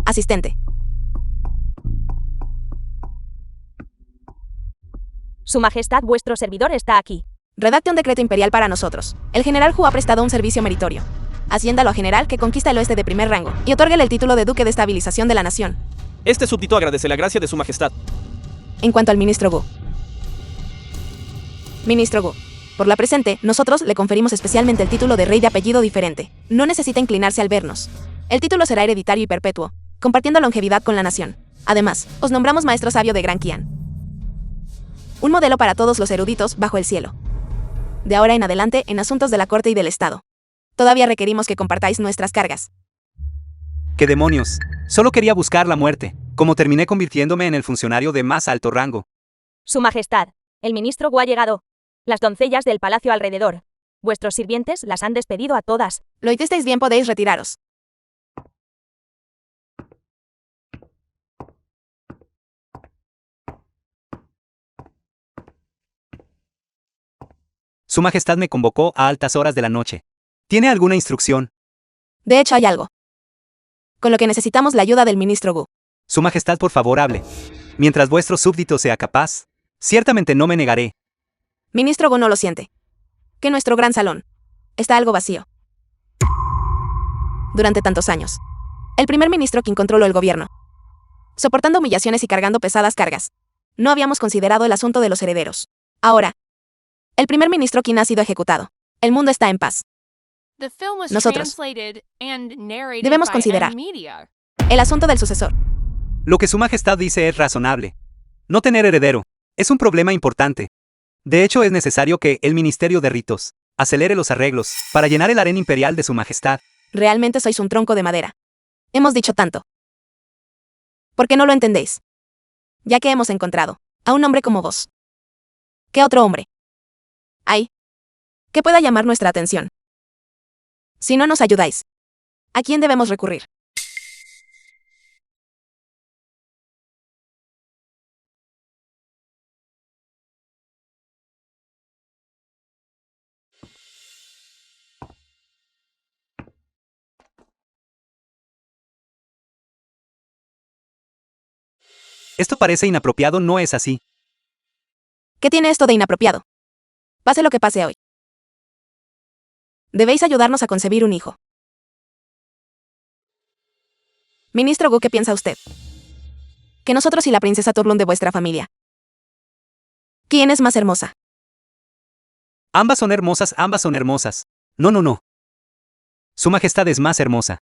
Asistente. Su Majestad vuestro servidor está aquí. Redacte un decreto imperial para nosotros. El general Hu ha prestado un servicio meritorio. Asciéndalo a general que conquista el oeste de primer rango y otórguele el título de duque de estabilización de la nación. Este súbdito agradece la gracia de su majestad. En cuanto al ministro Gu. Ministro Gu. Por la presente, nosotros le conferimos especialmente el título de rey de apellido diferente. No necesita inclinarse al vernos. El título será hereditario y perpetuo, compartiendo longevidad con la nación. Además, os nombramos maestro sabio de Gran Qian. Un modelo para todos los eruditos bajo el cielo. De ahora en adelante, en asuntos de la corte y del Estado. Todavía requerimos que compartáis nuestras cargas. ¡Qué demonios! Solo quería buscar la muerte, como terminé convirtiéndome en el funcionario de más alto rango. Su Majestad, el ministro Gu ha llegado. Las doncellas del palacio alrededor. Vuestros sirvientes las han despedido a todas. Lo hicisteis bien, podéis retiraros. Su Majestad me convocó a altas horas de la noche. ¿Tiene alguna instrucción? De hecho, hay algo. Con lo que necesitamos la ayuda del ministro Gu. Su Majestad, por favor, hable. Mientras vuestro súbdito sea capaz, ciertamente no me negaré. Ministro Gu no lo siente. Que nuestro gran salón está algo vacío. Durante tantos años, el primer ministro quien controló el gobierno, soportando humillaciones y cargando pesadas cargas. No habíamos considerado el asunto de los herederos. Ahora, el primer ministro quien ha sido ejecutado. El mundo está en paz. The film was Nosotros translated and narrated debemos by considerar Media. el asunto del sucesor. Lo que Su Majestad dice es razonable. No tener heredero es un problema importante. De hecho, es necesario que el Ministerio de Ritos acelere los arreglos para llenar el harén imperial de Su Majestad. Realmente sois un tronco de madera. Hemos dicho tanto. ¿Por qué no lo entendéis? Ya que hemos encontrado a un hombre como vos. ¿Qué otro hombre hay que pueda llamar nuestra atención? Si no nos ayudáis, ¿a quién debemos recurrir? Esto parece inapropiado, ¿no es así? ¿Qué tiene esto de inapropiado? Pase lo que pase hoy. Debéis ayudarnos a concebir un hijo. Ministro Gu, ¿qué piensa usted? Que nosotros y la princesa Turlun de vuestra familia. ¿Quién es más hermosa? Ambas son hermosas, ambas son hermosas. No, no, no. Su Majestad es más hermosa.